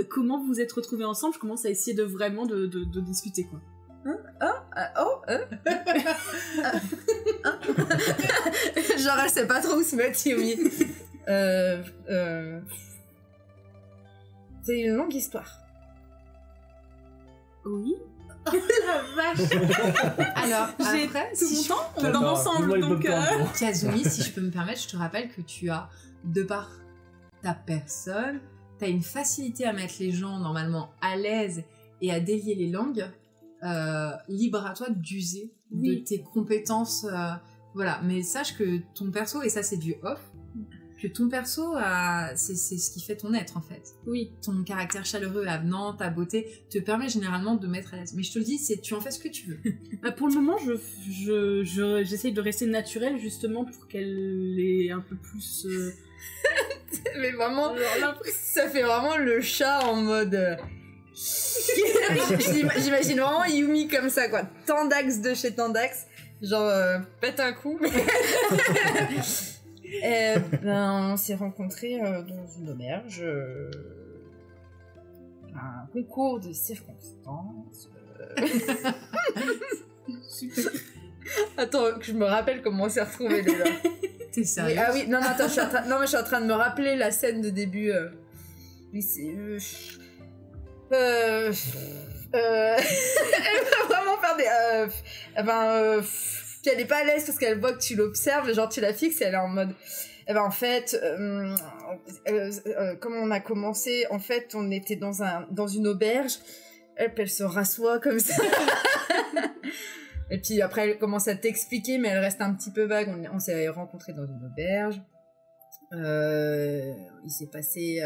comment vous êtes retrouvés ensemble. Je commence à essayer de vraiment de discuter quoi. Genre elle sait pas trop où se mettre, Yumi. C'est une longue histoire. Oui. La vache. Alors, J'ai après, tout si mon je... temps dans l'ensemble, donc Kazumi, si je peux me permettre, je te rappelle que tu as, de par ta personne, tu as une facilité à mettre les gens normalement à l'aise et à délier les langues. Libre à toi d'user de tes compétences. Voilà, mais sache que ton perso, et ça c'est du off, que ton perso, c'est ce qui fait ton être en fait. Oui. Ton caractère chaleureux, avenant, ta beauté, te permet généralement de mettre à l'aise. Mais je te le dis, tu en fais ce que tu veux. Pour le moment, j'essaye de rester naturelle justement pour qu'elle ait un peu plus... Mais vraiment, ça fait vraiment le chat en mode... J'imagine vraiment Yumi comme ça, quoi. Tandax de chez Tandax. Genre, pète un coup. On s'est rencontrés dans une auberge. Un concours de circonstances. Super. Attends, que je me rappelle comment on s'est retrouvés déjà. T'es sérieux? Ah oui, non, attends, je suis en train de me rappeler la scène de début. Oui, c'est... elle va vraiment faire des... puis elle est pas à l'aise parce qu'elle voit que tu l'observes, genre tu la fixes et elle est en mode... en fait, comme on a commencé, en fait, on était dans une auberge, elle se rassoit comme ça. Et puis après, elle commence à t'expliquer, mais elle reste un petit peu vague. On s'est rencontrés dans une auberge. Il s'est passé...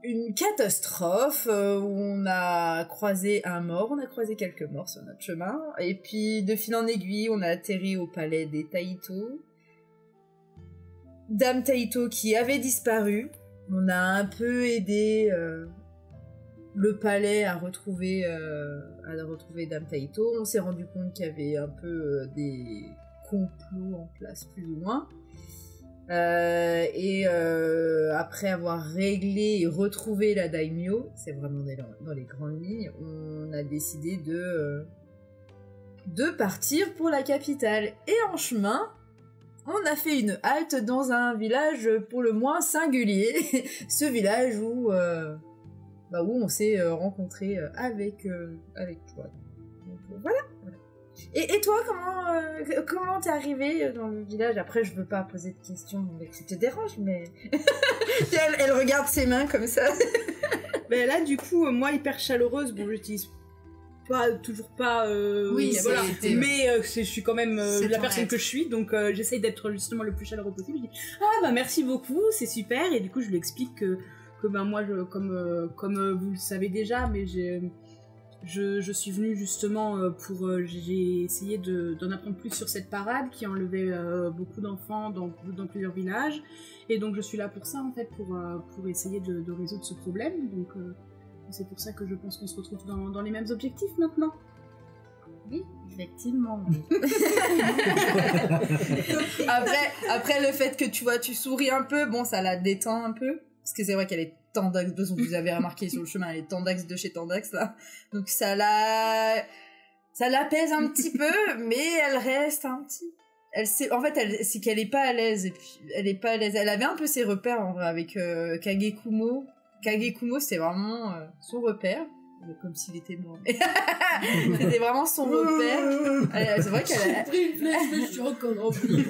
une catastrophe où on a croisé un mort, on a croisé quelques morts sur notre chemin, et puis de fil en aiguille, on a atterri au palais des Taito. Dame Taito qui avait disparu, on a un peu aidé le palais à retrouver Dame Taito. On s'est rendu compte qu'il y avait un peu des complots en place, plus ou moins. Après avoir réglé et retrouvé la daimyo, c'est vraiment dans les grandes lignes, on a décidé de partir pour la capitale. Et en chemin, on a fait une halte dans un village pour le moins singulier. Ce village où on s'est rencontrés avec toi. Donc, voilà. Et toi, comment t'es arrivée dans le village? Après, je veux pas poser de questions qui te dérangent, mais... elle regarde ses mains comme ça. Ben là, du coup, moi, hyper chaleureuse, bon, j'utilise toujours pas... oui, voilà. Mais je suis quand même la personne être. que je suis, donc j'essaye d'être justement le plus chaleureux possible. Je dis, merci beaucoup, c'est super, et du coup, je lui explique que moi, comme vous le savez déjà, mais je suis venue justement j'ai essayé d'en apprendre plus sur cette parade qui enlevait beaucoup d'enfants dans plusieurs villages, et donc je suis là pour ça en fait, pour essayer de résoudre ce problème, donc c'est pour ça que je pense qu'on se retrouve dans les mêmes objectifs maintenant. Oui, effectivement. après, le fait que tu souris un peu, bon, ça la détend un peu. Parce que c'est vrai qu'elle est Tandax, de ce que vous avez remarqué sur le chemin, elle est Tandax de chez Tandax, là. Donc ça l'apaise un petit peu, mais elle reste un petit... c'est qu'elle est pas à l'aise, et puis elle est pas à l'aise. Elle avait un peu ses repères, en vrai, avec Kagekumo. Kagekumo, c'était vraiment son repère. Comme s'il était mort. C'était vraiment son repère. C'est vrai qu'elle a... pris une flèche, mais je suis encore remplie.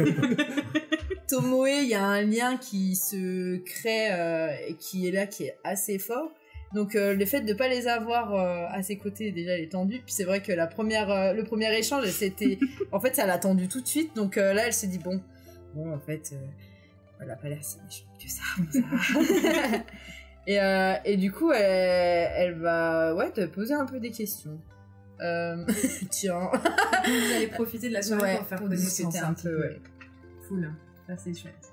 Tomoe, il y a un lien qui se crée et qui est là, qui est assez fort. Donc le fait de pas les avoir à ses côtés, déjà, elle est tendue. Puis c'est vrai que le premier échange, c'était... En fait, ça l'a tendue tout de suite. Donc là, elle s'est dit, bon, en fait, elle a pas l'air si méchante que ça. Et du coup, elle va te poser un peu des questions. Tiens. Vous allez profiter de la soirée pour faire connaissance un peu. Ouais. Cool, ça c'est chouette.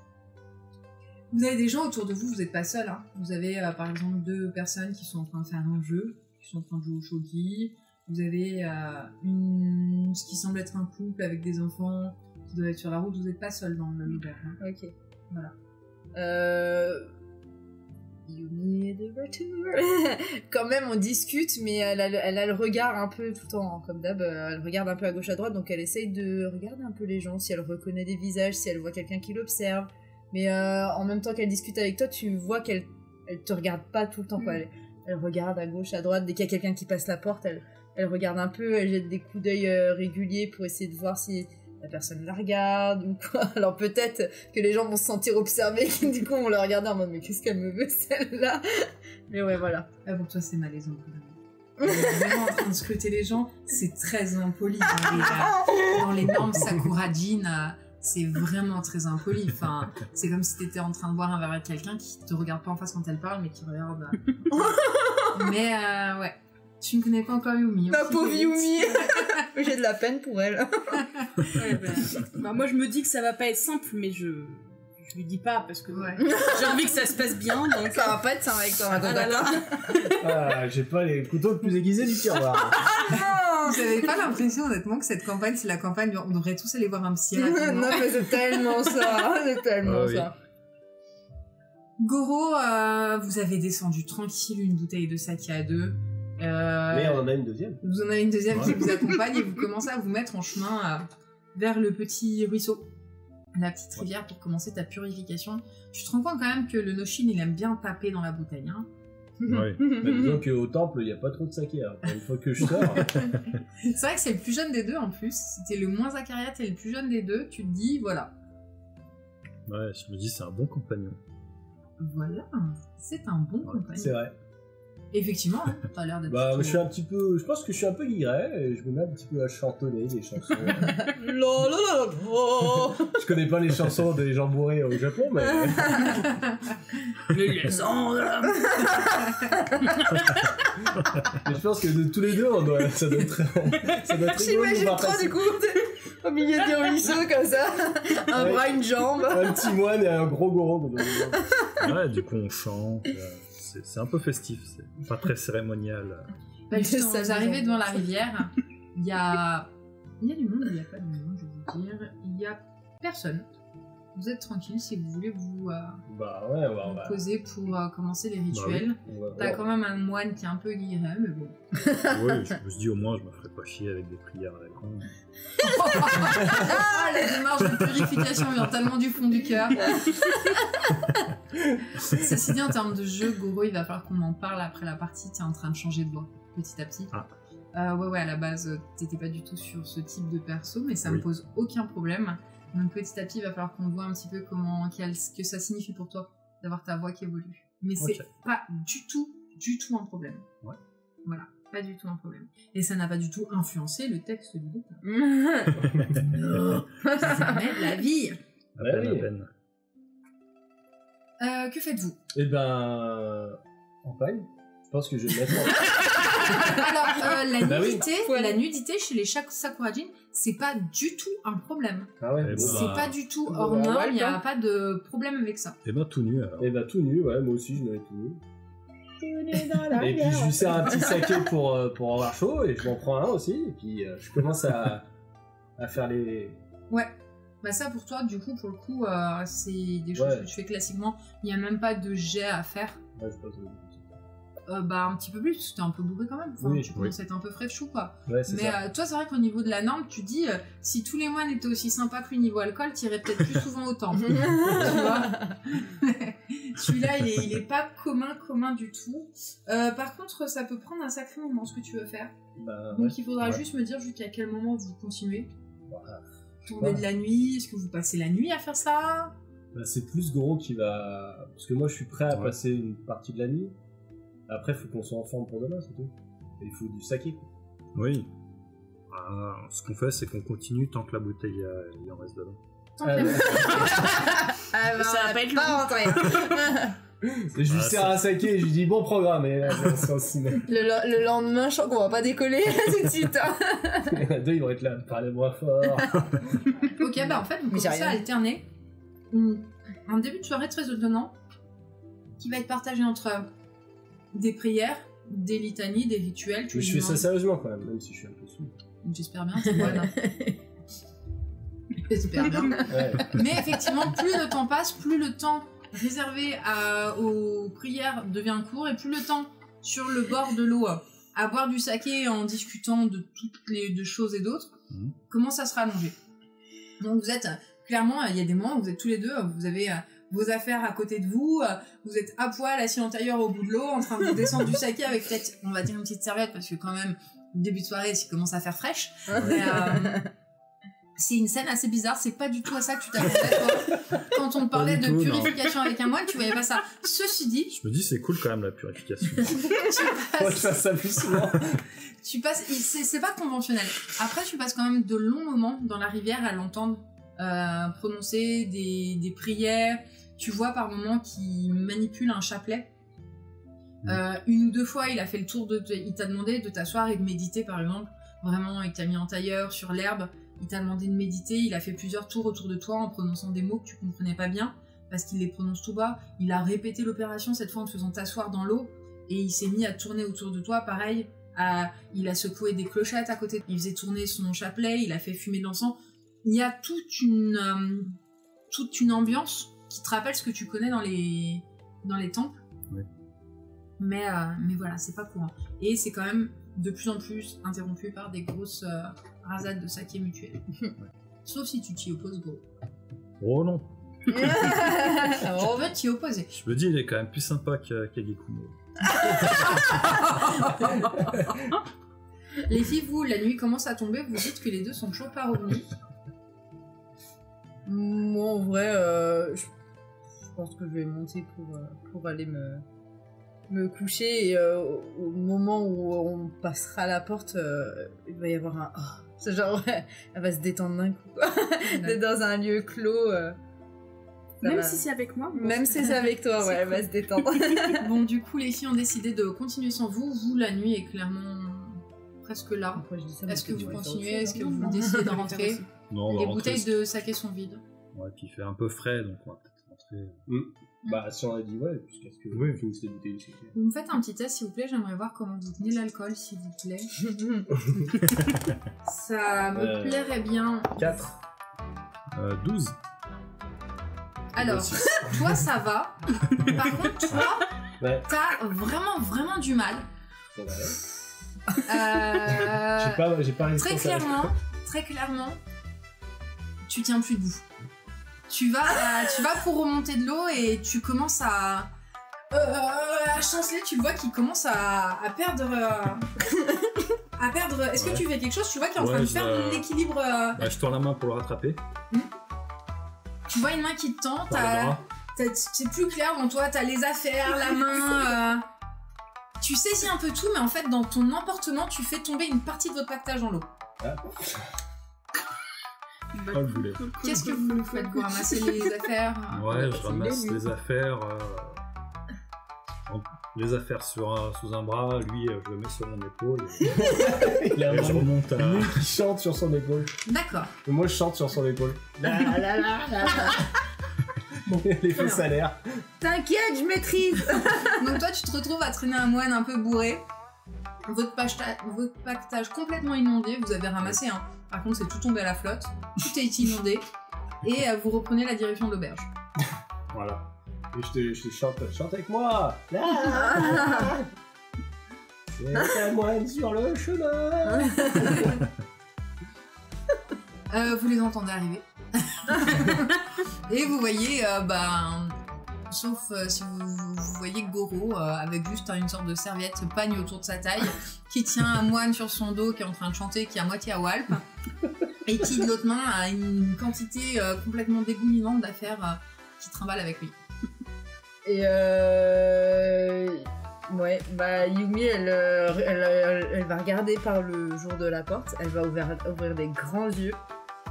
Vous avez des gens autour de vous, vous n'êtes pas seul. Hein. Vous avez par exemple 2 personnes qui sont en train de faire un jeu, qui sont en train de jouer au shogi. Vous avez ce qui semble être un couple avec des enfants qui doivent être sur la route. Vous n'êtes pas seul dans le l'auberge. Hein. Ok. Voilà. Yumi est de retour. Quand même, on discute, mais elle a le regard un peu tout le temps, comme d'hab. Elle regarde un peu à gauche à droite, donc elle essaye de regarder un peu les gens, si elle reconnaît des visages, si elle voit quelqu'un qui l'observe. Mais en même temps qu'elle discute avec toi, tu vois qu'elle te regarde pas tout le temps, quoi. Elle regarde à gauche, à droite. Dès qu'il y a quelqu'un qui passe la porte, elle regarde un peu, elle jette des coups d'œil réguliers pour essayer de voir si la personne la regarde ou quoi. Alors peut-être que les gens vont se sentir observés, du coup on la regarde en mode mais qu'est-ce qu'elle me veut celle-là. Mais ouais, voilà. Ah, pour toi c'est malaisant. Elle est vraiment en train de scruter les gens, c'est très impoli. Dans les normes Sakurajin, c'est vraiment très impoli. Enfin, c'est comme si t'étais en train de boire un verre avec quelqu'un qui te regarde pas en face quand elle parle, mais qui regarde. Mais ouais. Tu ne connais pas encore Yumi. Ma pauvre Yumi. J'ai de la peine pour elle. Ouais, bah, moi je me dis que ça va pas être simple, mais je lui dis pas parce que j'ai envie que ça se passe bien. Donc ça va pas être simple avec toi. J'ai pas les couteaux le plus aiguisés du tiroir. Vous avez pas l'impression honnêtement que cette campagne, c'est la campagne on devrait tous aller voir un psy. Non mais c'est tellement ça. C'est tellement ça. Goro, vous avez descendu tranquille une bouteille de saké à 2. Mais on en a une deuxième. Vous en avez une deuxième qui vous accompagne et vous commencez à vous mettre en chemin vers le petit ruisseau, la petite rivière pour commencer ta purification. Tu te rends compte quand même que le Noshin il aime bien taper dans la bouteille. Hein. Oui. Mais disons qu'au temple il n'y a pas trop de saké. Alors, une fois que je sors. C'est vrai que c'est le plus jeune des deux en plus. C'était le moins acariate et le plus jeune des deux. Tu te dis voilà. Ouais, je me dis c'est un bon compagnon. Voilà, c'est un bon compagnon. C'est vrai. Effectivement, hein, t'as l'air d'être. Bah, je pense que je suis un peu guiré et je me mets un petit peu à chantonner des chansons. Je connais pas les chansons des gens bourrés au Japon, mais. Les légendes. Mais je pense que de tous les deux, ça doit être rigolo. J'imagine trop du coup, au milieu du ruisseau comme ça, un bras, une jambe. Un petit moine et un gros Goro. Ouais, du coup on chante. C'est un peu festif, c'est pas très cérémonial. Bah, justement, vous arrivez devant la rivière, il y a du monde, il n'y a pas de monde, je veux dire. Il y a personne. Vous êtes tranquille si vous voulez vous poser pour commencer les rituels. T'as quand même un moine qui est un peu guiré, mais bon. Oui, je me suis dit au moins je me ferais pas chier avec des prières à la con. La démarche de purification vient tellement du fond du cœur. Ceci dit, en termes de jeu, Goro, il va falloir qu'on en parle après la partie. T'es en train de changer de voix, petit à petit. Ouais, à la base, t'étais pas du tout sur ce type de perso, mais ça me pose aucun problème. Donc petit à petit, il va falloir qu'on voit un petit peu ce que ça signifie pour toi d'avoir ta voix qui évolue. Mais c'est pas du tout un problème. Ouais. Voilà, pas du tout un problème. Et ça n'a pas du tout influencé le texte du départ. Non, ça m'aide la vie. À peine. Que faites-vous? Eh ben... Campagne. Je pense que je vais me mettre Alors, la nudité chez les Sakurajin, c'est pas du tout un problème. Ah ouais. C'est pas du tout hors norme, il n'y a pas de problème avec ça. Et ben tout nu alors. Et ben tout nu, ouais, moi aussi je me mets tout nu. Et puis je lui sers un petit saké pour avoir chaud, et je m'en prends un aussi, et puis je commence à faire les... Ouais. Bah ça pour toi, du coup, pour le coup, c'est des choses que tu fais classiquement. Il n'y a même pas de jet à faire. Ouais, je pense Bah un petit peu plus, parce que t'es un peu bourré quand même. Enfin, Oui, tu commences à être un peu frais de chou, quoi. Ouais, c'est Mais ça. toi, c'est vrai qu'au niveau de la norme, tu dis, si tous les moines étaient aussi sympas que lui niveau alcool, t'irais peut-être plus souvent au temple. Tu vois. Celui-là, il est pas commun du tout. Par contre, ça peut prendre un sacré moment, ce que tu veux faire. Bah, Donc il faudra juste me dire jusqu'à quel moment vous continuez. Voilà. Tourner de la nuit, est-ce que vous passez la nuit à faire ça? Bah, c'est plus Gros qui va... Parce que moi, je suis prêt à Ouais. passer une partie de la nuit. Après, il faut qu'on soit en forme pour demain, c'est tout. Et il faut du saké, quoi. Oui. Ce qu'on fait, c'est qu'on continue tant que la bouteille il en reste dedans. Tant que la- Ah bah, Ça va on pas être pas rentré. Et je lui Ah, sers un saké et je lui dis bon programme, et là, c'est en ciné. Le lendemain, je sens qu'on va pas décoller tout de suite. Hein. Il y en a deux, ils vont être là, parler moins fort. Ok, bah en fait, vous Mais j'ai commencez à rien. alterner un début de soirée très étonnant qui va être partagé entre des prières, des litanies, des rituels. Tu Mais je lui fais ça demandes- sérieusement quand même si je suis un peu saoul. J'espère bien, c'est voilà. J'espère bien. Ouais. Mais effectivement, plus le temps passe, plus le temps réservé aux prières devient court, et plus le temps sur le bord de l'eau à boire du saké en discutant de toutes les de choses et d'autres commence à se rallonger. Donc vous êtes clairement, il y a des moments où vous êtes tous les deux, vous avez vos affaires à côté de vous, vous êtes à poil assis en tailleur au bout de l'eau en train de vous descendre du saké avec peut-être, on va dire, une petite serviette parce que quand même début de soirée, ça commence à faire fraîche. Mais, c'est une scène assez bizarre, c'est pas du tout à ça que tu t'attendais, toi. Quand on te parlait Pas de du tout, purification avec un moine, tu voyais pas ça. Ceci dit, Je me dis, c'est cool quand même la purification. Faut que je fasse ça plus souvent. tu passes, c'est pas conventionnel. Après, tu passes quand même de longs moments dans la rivière à l'entendre prononcer des prières. Tu vois par moments qu'il manipule un chapelet. Une ou deux fois, il a fait le tour il t'a demandé de t'asseoir et de méditer, par exemple. Vraiment, il t'a mis en tailleur sur l'herbe. Il t'a demandé de méditer. Il a fait plusieurs tours autour de toi en prononçant des mots que tu comprenais pas bien parce qu'il les prononce tout bas. Il a répété l'opération cette fois en te faisant t'asseoir dans l'eau et il s'est mis à tourner autour de toi. Pareil, il a secoué des clochettes à côté. Il faisait tourner son chapelet. Il a fait fumer de l'encens. Il y a toute une ambiance qui te rappelle ce que tu connais dans les temples. Oui. Mais voilà, c'est pas courant. Et c'est quand même de plus en plus interrompu par des grosses rasades de saké mutuel. Sauf si tu t'y opposes, gros. Oh non. Je veux t'y opposer. Je me dis, il est quand même plus sympa qu'Agekumo. Les filles, vous, la nuit commence à tomber, vous dites que les deux sont toujours pas revenus. Moi, en vrai, je pense que je vais monter pour aller me coucher. Et au moment où on passera la porte, il va y avoir un... Oh, c'est genre, elle va se détendre d'un coup. D'être dans un lieu clos. Même si c'est avec moi. Même si c'est avec toi, ouais, elle va se détendre. Bon, du coup, les filles ont décidé de continuer sans vous. Vous, la nuit est clairement presque là. Après, je dis ça, mais Est-ce que tu vous pourrais faire continuez? autre Est-ce que chose, vous non décidez de rentrer? Non, on va Les rentrer. bouteilles de saké sont vides. Ouais, puis il fait un peu frais, donc on va peut-être rentrer. Bah, si on a dit ouais, jusqu'à ce que Oui. vous finissez les bouteilles de saké. Vous me faites un petit test, s'il vous plaît. J'aimerais voir comment vous tenez l'alcool, s'il vous plaît. Ça me plairait bien. 4. 12. Alors, toi, ça va. Par contre, toi, Ouais. t'as vraiment du mal. Bon, bah, ouais. J'ai pas Très clairement, tu tiens plus debout. Tu vas pour remonter de l'eau et tu commences à chanceler. Tu le vois qu'il commence à perdre. Est-ce que tu fais quelque chose? Tu vois qu'il est en train de perdre l'équilibre. Bah, je tends la main pour le rattraper. Tu vois une main qui te tend. Par le bras. C'est plus clair dans toi. T'as les affaires, la main. Tu saisis un peu tout, mais en fait, dans ton emportement, tu fais tomber une partie de votre pactage dans l'eau. Oh, le boulet. Qu'est-ce que vous faites? Vous ramassez les affaires? Ouais, je ramasse les affaires. Les affaires sous un bras, lui, je le mets sur mon épaule. Il a Et je remonte à. lui qui chante sur son épaule. D'accord. Et moi, je chante sur son épaule. Bon, l'effet salaire. T'inquiète, je maîtrise. Donc toi, tu te retrouves à traîner un moine un peu bourré. Votre pactage complètement inondé. Vous avez ramassé, hein. Par contre, c'est tout tombé à la flotte. Tout est inondé. Et vous reprenez la direction de l'auberge. Voilà. Et je te chante avec moi. C'est un moine sur le chemin. Vous les entendez arriver. Et vous voyez, sauf si vous voyez Goro avec juste une sorte de serviette pagne autour de sa taille, qui tient un moine sur son dos, qui est en train de chanter, qui est à moitié à Walp, et qui de l'autre main a une quantité complètement dégoulinante d'affaires qui trimballe avec lui. Et ouais, bah Yumi, elle va regarder par le jour de la porte, elle va ouvrir des grands yeux,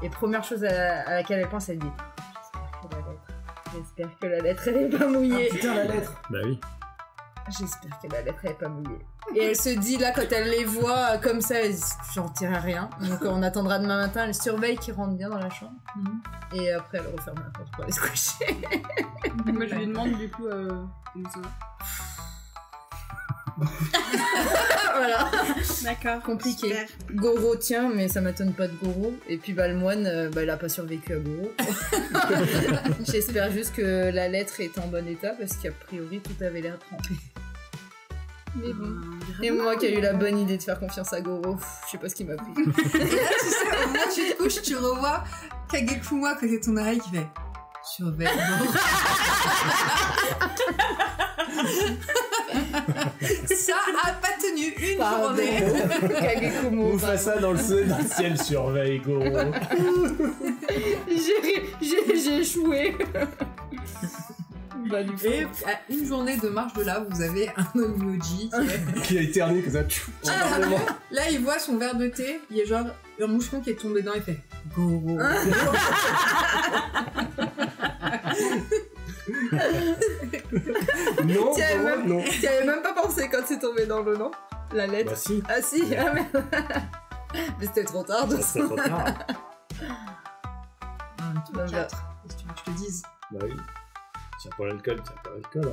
et première chose à laquelle elle pense, elle dit j'espère que la lettre elle est pas mouillée. Ah, putain, la lettre. Bah oui. J'espère que la lettre elle est pas mouillée. Et elle se dit là, quand elle les voit comme ça, elle se dit j'en tirerai rien. Donc on attendra demain matin, elle surveille qu'ils rentrent bien dans la chambre. Et après elle referme la porte pour aller se coucher. Moi je lui demande du coup comment ça va. Voilà. D'accord. Compliqué. Super. Goro tient, mais ça m'étonne pas de Goro. Et puis bah, le moine, il a pas survécu à Goro. J'espère juste que la lettre est en bon état parce qu'a priori tout avait l'air trempé. Mais bon. Et moi qui ai eu la bonne idée de faire confiance à Goro, je sais pas ce qui m'a pris. Et là, tu sais, au moment où tu te couches, tu revois Kagekuma à côté de ton oreille qui fait surveille Goro. Ça a pas tenu une journée. Kagekumo. Mufasa dans le ciel surveille Goro. J'ai échoué. Bah, du coup. Et à une journée de marche de là, vous avez un Onmyoji Qui a éternué comme ça. là, il voit son verre de thé, il y a genre un moucheron qui est tombé dedans, il fait Goro. Non, T'y avais Goro, non. T'y avais même pas pensé quand c'est tombé dans l'eau, non? La lettre. Bah si. Ah si, ah merde. Mais c'était trop tard, de C'est trop tard. Bah, 4. Qu'est-ce que tu veux que je te dise? Bah oui. Tiens pas l'alcool, tiens pas l'alcool.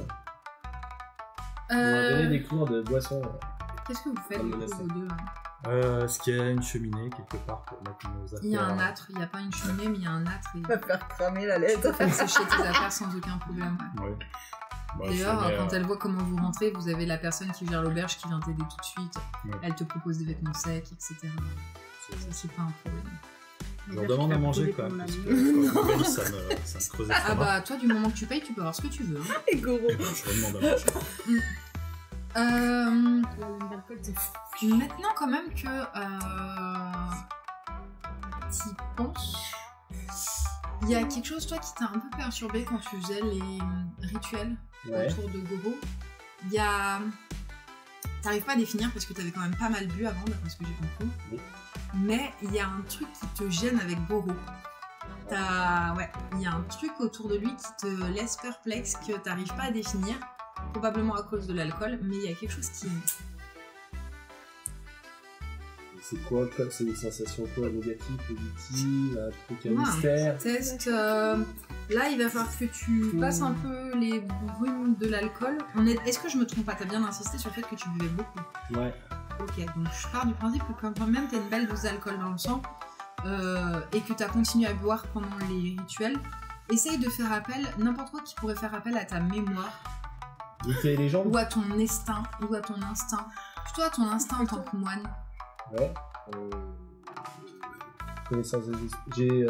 On m'a donné des cours de boisson. Qu'est-ce que vous faites du coup, vous deux là? Est-ce qu'il y a une cheminée quelque part pour mettre nos affaires? Il y a un âtre, il n'y a pas une cheminée, mais il y a un âtre et On va faire cramer la tu lettre. peux faire sécher tes affaires sans aucun problème. Ouais. Ouais. Bah, D'ailleurs, je mets, quand elle voit comment vous rentrez, vous avez la personne qui gère l'auberge qui vient t'aider tout de suite. Ouais. Elle te propose des vêtements secs, etc. Ça, c'est pas un problème. Je leur demande à manger quand même, parce que quand on paye, ça me creuse Ah l'estomac. bah, toi, du moment que tu payes, tu peux avoir ce que tu veux. Hein. Et Goro. Je leur demande à manger. L'alcool c'est fou. Maintenant, quand même que t'y penses, il y a quelque chose, toi, qui t'a un peu perturbé quand tu faisais les rituels Ouais. autour de Goro. Il y a... T'arrives pas à définir parce que t'avais quand même pas mal bu avant, d'après ce que j'ai compris. Oui. Mais il y a un truc qui te gêne avec Goro. Ouais, il y a un truc autour de lui qui te laisse perplexe, que t'arrives pas à définir. Probablement à cause de l'alcool, mais il y a quelque chose qui... C'est quoi? C'est une sensation quoi? Négative, positive, un truc, un Ouais, mystère? Test. Là, il va falloir que tu passes un peu les brumes de l'alcool. Est-ce que je me trompe pas? T'as bien insisté sur le fait que tu buvais beaucoup. Ouais. Ok, donc je pars du principe que quand même t'as une belle dose d'alcool dans le sang et que t'as continué à boire pendant les rituels. Essaye de faire appel, n'importe quoi qui pourrait faire appel à ta mémoire Il fait les jambes? ou à ton instinct, plutôt à ton instinct en tant que moine. Ouais. Connaissance des esprits. J'ai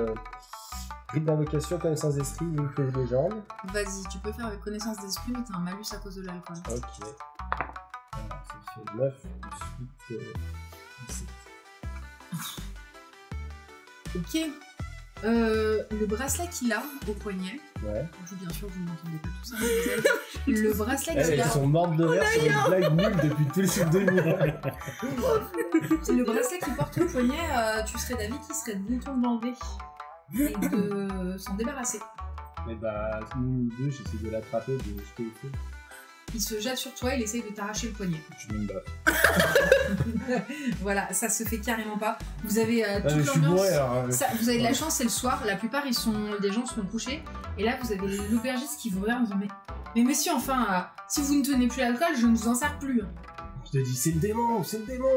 rite d'invocation, connaissance d'esprit, une feuille de jambes. Vas-y, tu peux faire avec connaissance d'esprit, mais t'as un malus à cause de l'alcool. Ok. Alors, ça fait 9 plus 8, 17. Ok. Le bracelet qu'il a au poignet, Ouais. bien sûr vous n'entendez pas tout ça, mademoiselle. Le bracelet qu'il Elles a, sont mortes de rire sur une blague nulle depuis tous les souvenirs. le bracelet qu'il porte au poignet, tu serais d'avis qu'il serait bon ton de l'enlever et de s'en débarrasser. Et bah, nous deux, j'essaie de l'attraper, de jeter au feu. il se jette sur toi, il essaye de t'arracher le poignet. Je me bats. Voilà, ça se fait carrément pas. Vous avez toute je suis l'ambiance. bourré, alors, Vous avez de la chance, c'est le soir. La plupart, des gens sont couchés. Et là, vous avez l'aubergiste qui vous regarde en disant mais monsieur, enfin, si vous ne tenez plus l'alcool, je ne vous en sers plus. Je te dis, c'est le démon,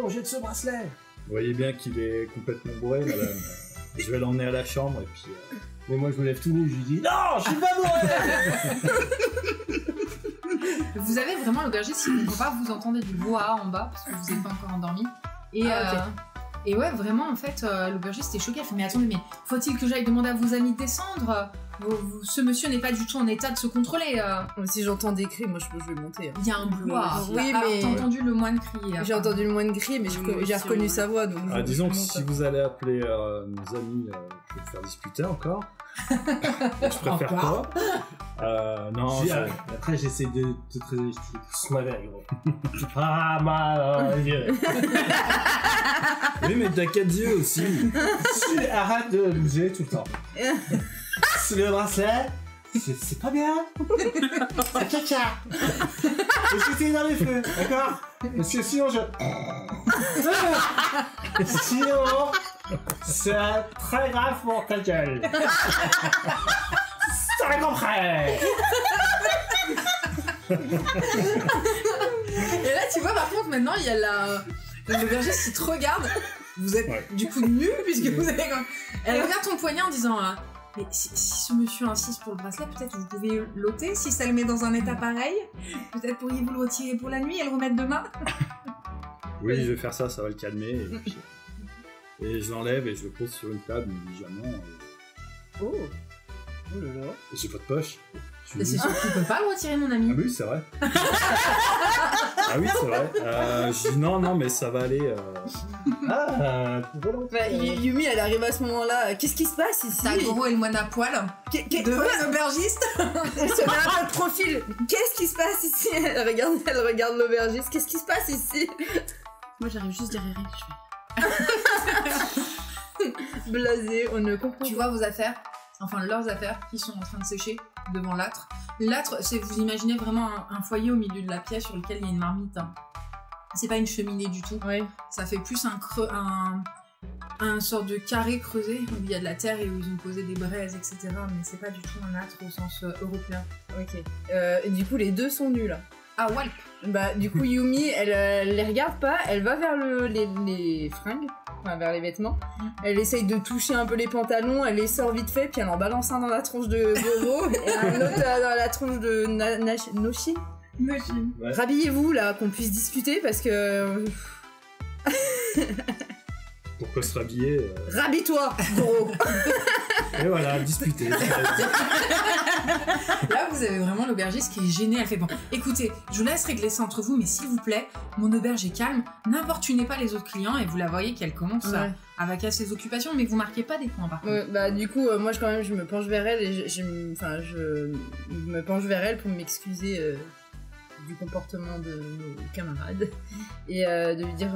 jette ce bracelet. Vous voyez bien qu'il est complètement bourré, madame. Je vais l'emmener à la chambre et puis... Mais moi, je me lève tout nu, je lui dis, non, je suis pas bourré. Vous avez vraiment l'aubergiste qui ne comprend pas, vous entendez du brouhaha en bas, parce que vous n'êtes pas encore endormi. Et, et ouais, vraiment, en fait, l'aubergiste est choqué. Elle fait, mais attendez, mais faut-il que j'aille demander à vos amis de descendre? Ce monsieur n'est pas du tout en état de se contrôler. Si j'entends des cris, moi je vais monter. Il y a un brouhaha. Oui, Ah, mais- t'as entendu le moine crier. J'ai entendu le moine crier, mais j'ai reconnu sa voix. Donc disons que je si monte. vous allez appeler mes amis, je vais me faire disputer encore. Je préfère pas. Non, Après, j'essaie de te traiter, je dis, pousse-moi vers, gros. Ah, mal, Oui, mais t'as 4 yeux aussi. arrête de bouger tout le temps. C'est le bracelet, c'est pas bien. C'est caca. Et j'étais dans les feux, d'accord? Parce que sinon, sinon, c'est très grave pour ta gueule. Ça compris. Et là, tu vois, par contre, maintenant, il y a l'aubergiste qui te regarde. Vous êtes du coup nus, puisque vous avez quand même... Elle regarde ton poignet en disant mais si ce monsieur insiste pour le bracelet, peut-être vous pouvez l'ôter. Si ça le met dans un état pareil, peut-être pourriez-vous le retirer pour la nuit et le remettre demain. Oui, je vais faire ça, ça va le calmer. Et je l'enlève et je le pose sur une table, négligemment. Oh là là. J'ai pas de poche. C'est sûr que tu peux pas le retirer, mon ami. Ah oui, c'est vrai. Ah oui, c'est vrai. Je dis non, mais ça va aller. Bah, Yumi, elle arrive à ce moment-là. Qu'est-ce qui se passe ici? T'as Goro et le moine à poil devant l'aubergiste. Elle se met un peu de profil. Qu'est-ce qui se passe ici? Elle regarde l'aubergiste. Qu'est-ce qui se passe ici? Moi, j'arrive juste derrière elle. Je fais... Blasé, on ne comprend Tu vois vos affaires, enfin leurs affaires, qui sont en train de sécher devant l'âtre. L'âtre, c'est, vous imaginez vraiment un foyer au milieu de la pièce sur lequel il y a une marmite. Hein. C'est pas une cheminée du tout. Ouais. Ça fait plus un sort de carré creusé où il y a de la terre et où ils ont posé des braises, etc. Mais c'est pas du tout un âtre au sens européen. Ok. Et du coup, les deux sont nus là. Ah, walp. Bah, du coup, Yumi, elle les regarde pas, elle va vers les fringues, enfin vers les vêtements. Elle essaye de toucher un peu les pantalons, elle les sort vite fait, puis elle en balance un dans la tronche de Goro et un autre dans la tronche de Noshin. Ouais. Rhabillez-vous là, qu'on puisse discuter parce que. Pourquoi se rhabiller Rhabille-toi, Goro. Et voilà, discuter. Là, vous avez vraiment l'aubergiste qui est gênée. Elle fait bon, écoutez, je vous laisse régler ça entre vous, mais s'il vous plaît, mon auberge est calme, n'importunez pas les autres clients. Et vous la voyez qu'elle commence à vaquer à ses occupations, mais vous marquez pas des points par contre. Bah, du coup, moi, je me penche vers elle et je me penche vers elle pour m'excuser du comportement de nos camarades et de lui dire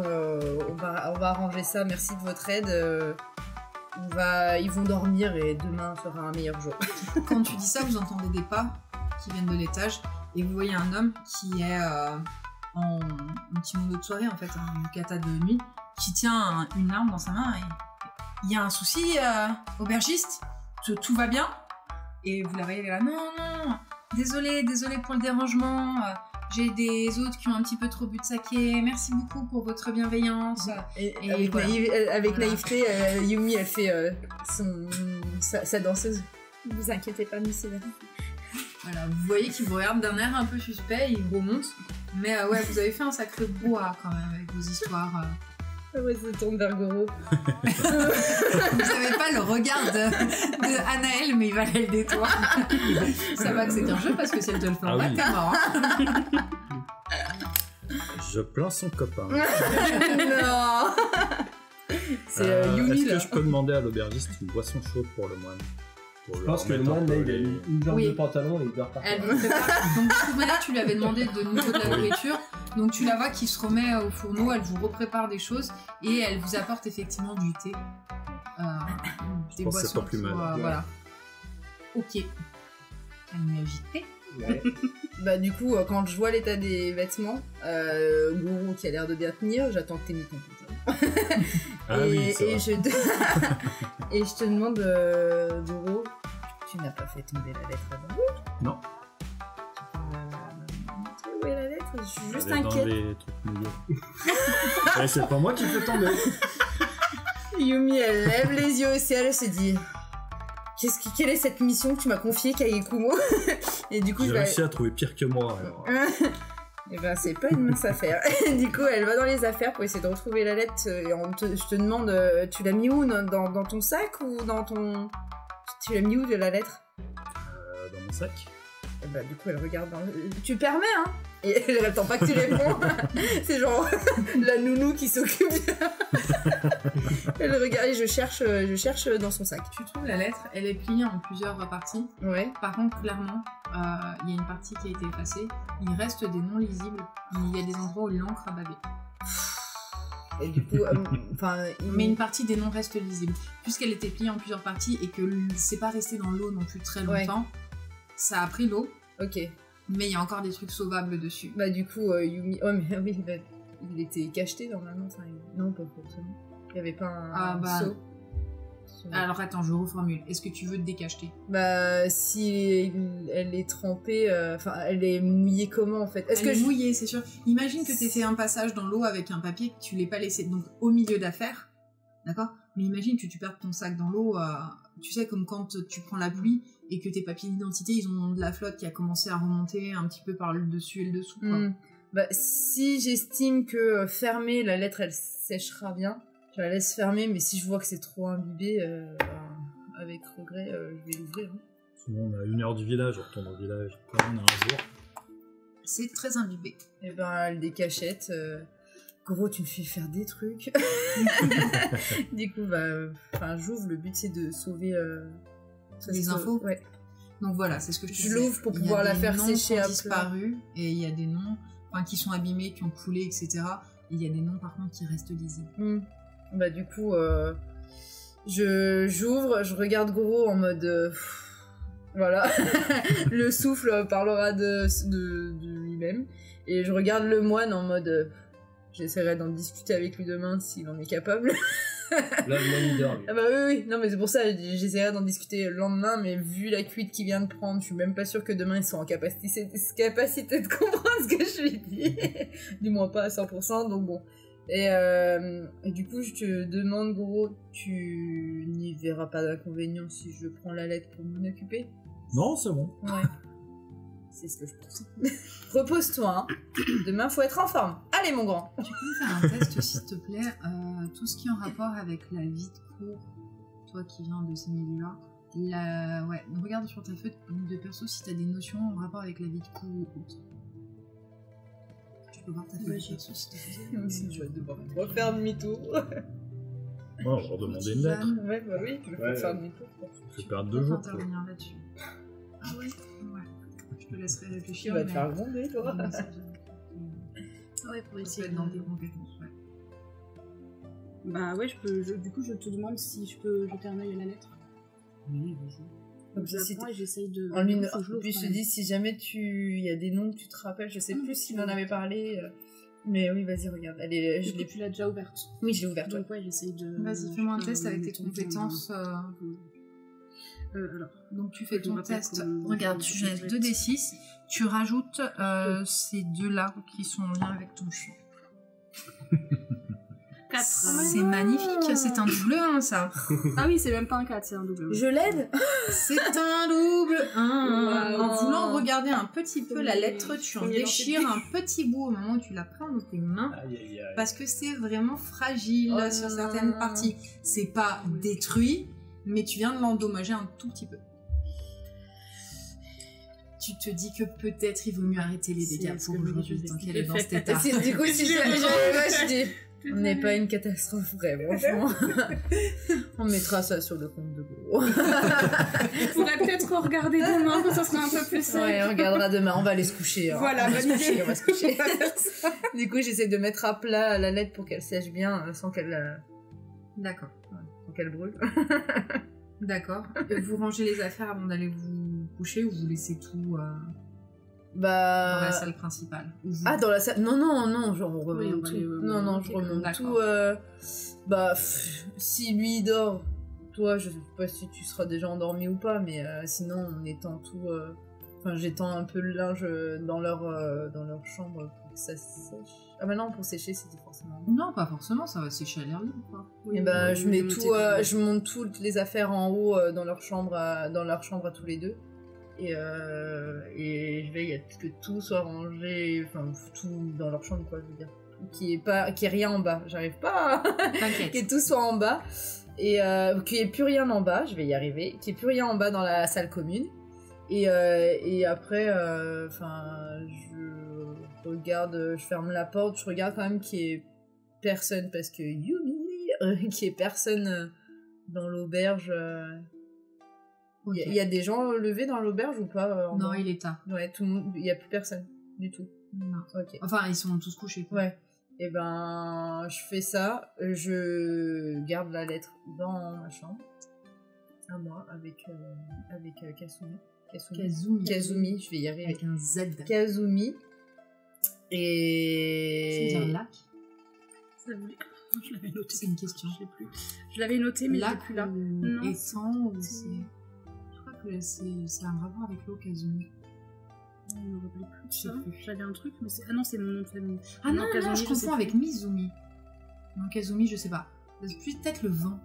on va arranger ça, merci de votre aide. Ils vont dormir et demain sera un meilleur jour. Quand tu dis ça, vous entendez des pas qui viennent de l'étage et vous voyez un homme qui est en kimono de soirée, en fait, un yukata de nuit, qui tient une arme dans sa main et il y a un souci, aubergiste, tout va bien? Et vous la voyez là, non, désolé pour le dérangement, j'ai des hôtes qui ont un petit peu trop bu de saké, merci beaucoup pour votre bienveillance. Et Et avec voilà. naïveté, Yumi, elle fait sa danseuse. Ne vous inquiétez pas, Miss Evans. Voilà, vous voyez qu'il vous regarde d'un air un peu suspect, il remonte, mais ouais, vous avez fait un sacré brouhaha quand même avec vos histoires. Ouais, ça tourne vers Goro. Vous savez pas le regard de Anaël, mais il va l'aider toi. Ça va que c'est qu'un jeu parce que si elle te le fait Ah en vrai, oui. t'es mort. Hein. Je plains son copain. Non. C'est Yumi Est-ce là. que je peux demander à l'aubergiste une boisson chaude pour le moine? Pour Je leur pense que le mettre un moine, là, peu il a les- une jambe Oui. de pantalon et il dort par Elle terre. vous prépare. Donc du coup, là, tu lui avais demandé de nouveau de la nourriture. Donc tu la vois qui se remet au fourneau, elle vous reprépare des choses et elle vous apporte effectivement du thé. Des pense que c'est boissons pas plus mal. pour, Ouais. voilà. Ok. Elle m'est agitée. Ouais. Bah du coup, quand je vois l'état des vêtements, Gourou qui a l'air de bien tenir, j'attends que t'aies mis ton couteau. Ah oui, ça va. et je te demande, Gourou, tu n'as pas fait tomber la lettre avant nous? Non. Tu peux me montrer où est la lettre? Je suis juste Elle est dans inquiète. les trucs mouillés. Ouais, c'est pas moi qui fais tomber. Yumi, elle lève les yeux au ciel, elle se dit... Quelle est cette mission que tu m'as confiée, Kagekumo? Et du coup, J'ai je vais... réussi à trouver pire que moi. Alors. Et ben, c'est pas une mince affaire. Du coup, elle va dans les affaires pour essayer de retrouver la lettre. Et je te demande, tu l'as mis où? Dans ton sac ou dans ton... Tu l'as mis où de la lettre? Dans mon sac. Et bah, du coup, elle regarde dans le... Tu permets, hein? Et elle attend pas que tu réponds. C'est genre la nounou qui s'occupe. Elle regarde et je cherche dans son sac. Tu trouves la lettre, elle est pliée en plusieurs parties. Ouais. Par contre, clairement, il y a une partie qui a été effacée. Il reste des noms lisibles. Il y a des endroits où l'encre a bavé. Et du coup, enfin... Mais une partie des noms reste lisible. Puisqu'elle était pliée en plusieurs parties et que c'est pas resté dans l'eau non plus très longtemps, ça a pris l'eau. Ok. Mais il y a encore des trucs sauvables dessus. Bah du coup, Yumi... Oh mais oui, bah, il était cacheté normalement. Enfin, non, pas forcément. Il y avait pas un seau. Alors attends, je reformule. Est-ce que tu veux te décacheter? Bah si elle est trempée, enfin elle est mouillée comment en fait? Elle est mouillée, c'est sûr. Imagine que tu fait un passage dans l'eau avec un papier que tu l'aies pas laissé donc au milieu d'affaires, d'accord? Mais imagine que tu perds ton sac dans l'eau, tu sais comme quand tu prends la pluie et que tes papiers d'identité ils ont de la flotte qui a commencé à remonter un petit peu par le dessus et le dessous. Quoi. Bah si j'estime que fermer la lettre elle séchera bien, je la laisse fermer, mais si je vois que c'est trop imbibé, avec regret, je vais l'ouvrir. Hein. Sinon, on a 1 heure du village, on retourne au village. Quand on a un jour. C'est très imbibé. Et ben, elle décachette. Gros, tu me fais faire des trucs. Du coup, bah, j'ouvre. Le but, c'est de sauver les infos. Ouais. Donc voilà, c'est ce que je te disais. Je l'ouvre pour pouvoir la faire sécher un un peu. Disparu, et il y a des noms qui sont abîmés, qui ont coulé, etc. Et il y a des noms, par contre, qui restent lisibles. Bah du coup, j'ouvre, je regarde Goro en mode... voilà, le souffle parlera de lui-même. Et je regarde le moine en mode... j'essaierai d'en discuter avec lui demain s'il en est capable. Là, le moine il dort. Ah bah oui, non mais c'est pour ça, j'essaierai d'en discuter le lendemain, mais vu la cuite qu'il vient de prendre, je suis même pas sûre que demain ils sont en capacité de comprendre ce que je lui dis. Du moins pas à 100%, donc bon. Et du coup, je te demande, Gros, tu n'y verras pas d'inconvénient si je prends la lettre pour m'en occuper? Non, c'est bon. Ouais. C'est ce que je pense. Repose-toi, hein. Demain, faut être en forme. Allez, mon grand. Tu peux faire un test, s'il te plaît. Tout ce qui est en rapport avec la vie de cour, toi qui viens de ces milieux-là. Ouais, donc regarde sur ta feuille de perso si t'as des notions en rapport avec la vie de cour ou autre. Tu peux voir ta feuille de perso si t'as des Si je vais devoir refaire demi-tour. Ouais, on va redemander une lettre. Ouais, bah oui, je vais faire demi-tour. Je vais perdre 2 jours. Intervenir là-dessus. Ah ouais. Je te laisserai Tu réfléchir. vas te faire gronder, toi. Ouais, pour essayer de dans tes compétences, ouais. Bah ouais, du coup, je te demande si je peux jeter un œil à la lettre. Oui, vas-y. Donc je la prends et j'essaye de... En une Faut que je l'ouvre, puis je quand te même. dis, si jamais il y a des noms que tu te rappelles, je sais plus s'il en avait parlé, mais oui, vas-y, regarde. Je Du coup, l'ai tu l'as déjà ouverte. Oui, je l'ai ouverte. Donc ouais, j'essaye de... Vas-y, fais-moi un test avec tes mettons, compétences. Alors, Donc tu fais Je ton me rappelle test. comment- Regarde, tu jettes 2d6. Tu rajoutes ces deux-là qui sont en lien avec ton chien. 4. C'est magnifique, c'est un double 1 ça. Ah oui, c'est même pas un 4, c'est un double. Je l'aide. C'est un double 1. Wow. En voulant regarder un petit peu la lettre, tu en Premier déchires lancer. un petit bout au moment où tu la prends dans tes mains. Aïe, aïe, aïe. Parce que c'est vraiment fragile Oh sur non. certaines parties. C'est pas détruit, mais tu viens de l'endommager un tout petit peu. Tu te dis que peut-être il vaut mieux arrêter les dégâts C'est pour ce que je me aujourd'hui disais. tant qu'elle est dans cet état. Du coup, si je dis, on n'est pas une catastrophe vraie, franchement. On mettra ça sur le compte de Gros. On pourrait peut-être regarder demain, ça serait un peu plus simple. Ouais, on regardera demain, on va aller se coucher. Hein. Voilà, on va se bonne coucher, idée. on va se coucher. Du coup, j'essaie de mettre à plat la lettre pour qu'elle sèche bien, sans qu'elle D'accord. brûle. D'accord. Et vous rangez les affaires avant d'aller vous coucher ou vous laissez tout dans la salle principale? Ah, dans la salle. Non, genre on remonte Oui, on va tout. aller, Non, ok, je remonte d'accord. tout. Si lui il dort, toi, je sais pas si tu seras déjà endormi ou pas, mais sinon on étend tout. Enfin, j'étends un peu le linge dans leur chambre pour que ça sèche. Ah bah non, pour sécher c'était forcément. Non, pas forcément, ça va sécher à l'air libre, quoi. Et ben je mets oui, tout, c'est pas- je monte toutes les affaires en haut dans leur chambre, à tous les deux. Et je veille à ce que tout soit rangé, enfin tout dans leur chambre quoi, je veux dire. Qu'il y ait rien en bas. J'arrive pas à... T'inquiète. que tout soit en bas. Et qu'il n'y ait plus rien en bas, je vais y arriver. Qu'il n'y ait plus rien en bas dans la salle commune. Et après, je regarde, je ferme la porte, je regarde quand même qu'il n'y ait personne, parce que Yumi, qu'il n'y ait personne dans l'auberge. Ok. Il y a des gens levés dans l'auberge ou pas en Non, bas il est tard. Ouais, tout le monde, il n'y a plus personne du tout. Non. Ok. Enfin, ils sont tous couchés, quoi. Ouais. Et ben, je fais ça, je garde la lettre dans ma chambre, à moi, avec Kasumi. Kazumi, je vais y arriver. Avec un Z. Kazumi. Et... C'est bien là. Ça voulait- Je l'avais noté. C'est une question. Je sais plus. Je l'avais noté, mais Là, je l'ai plus là. ou Non, étang, ou c'est... Je crois que c'est un rapport avec l'eau, Kazumi. Je me rappelle plus de Je sais ça. plus. J'avais un truc, mais c'est... Ah non, c'est mon nom de famille. Ah non, Kazumi, je sais confonds plus. avec Mizumi. Non, Kazumi, je sais pas. C'est peut-être le vin.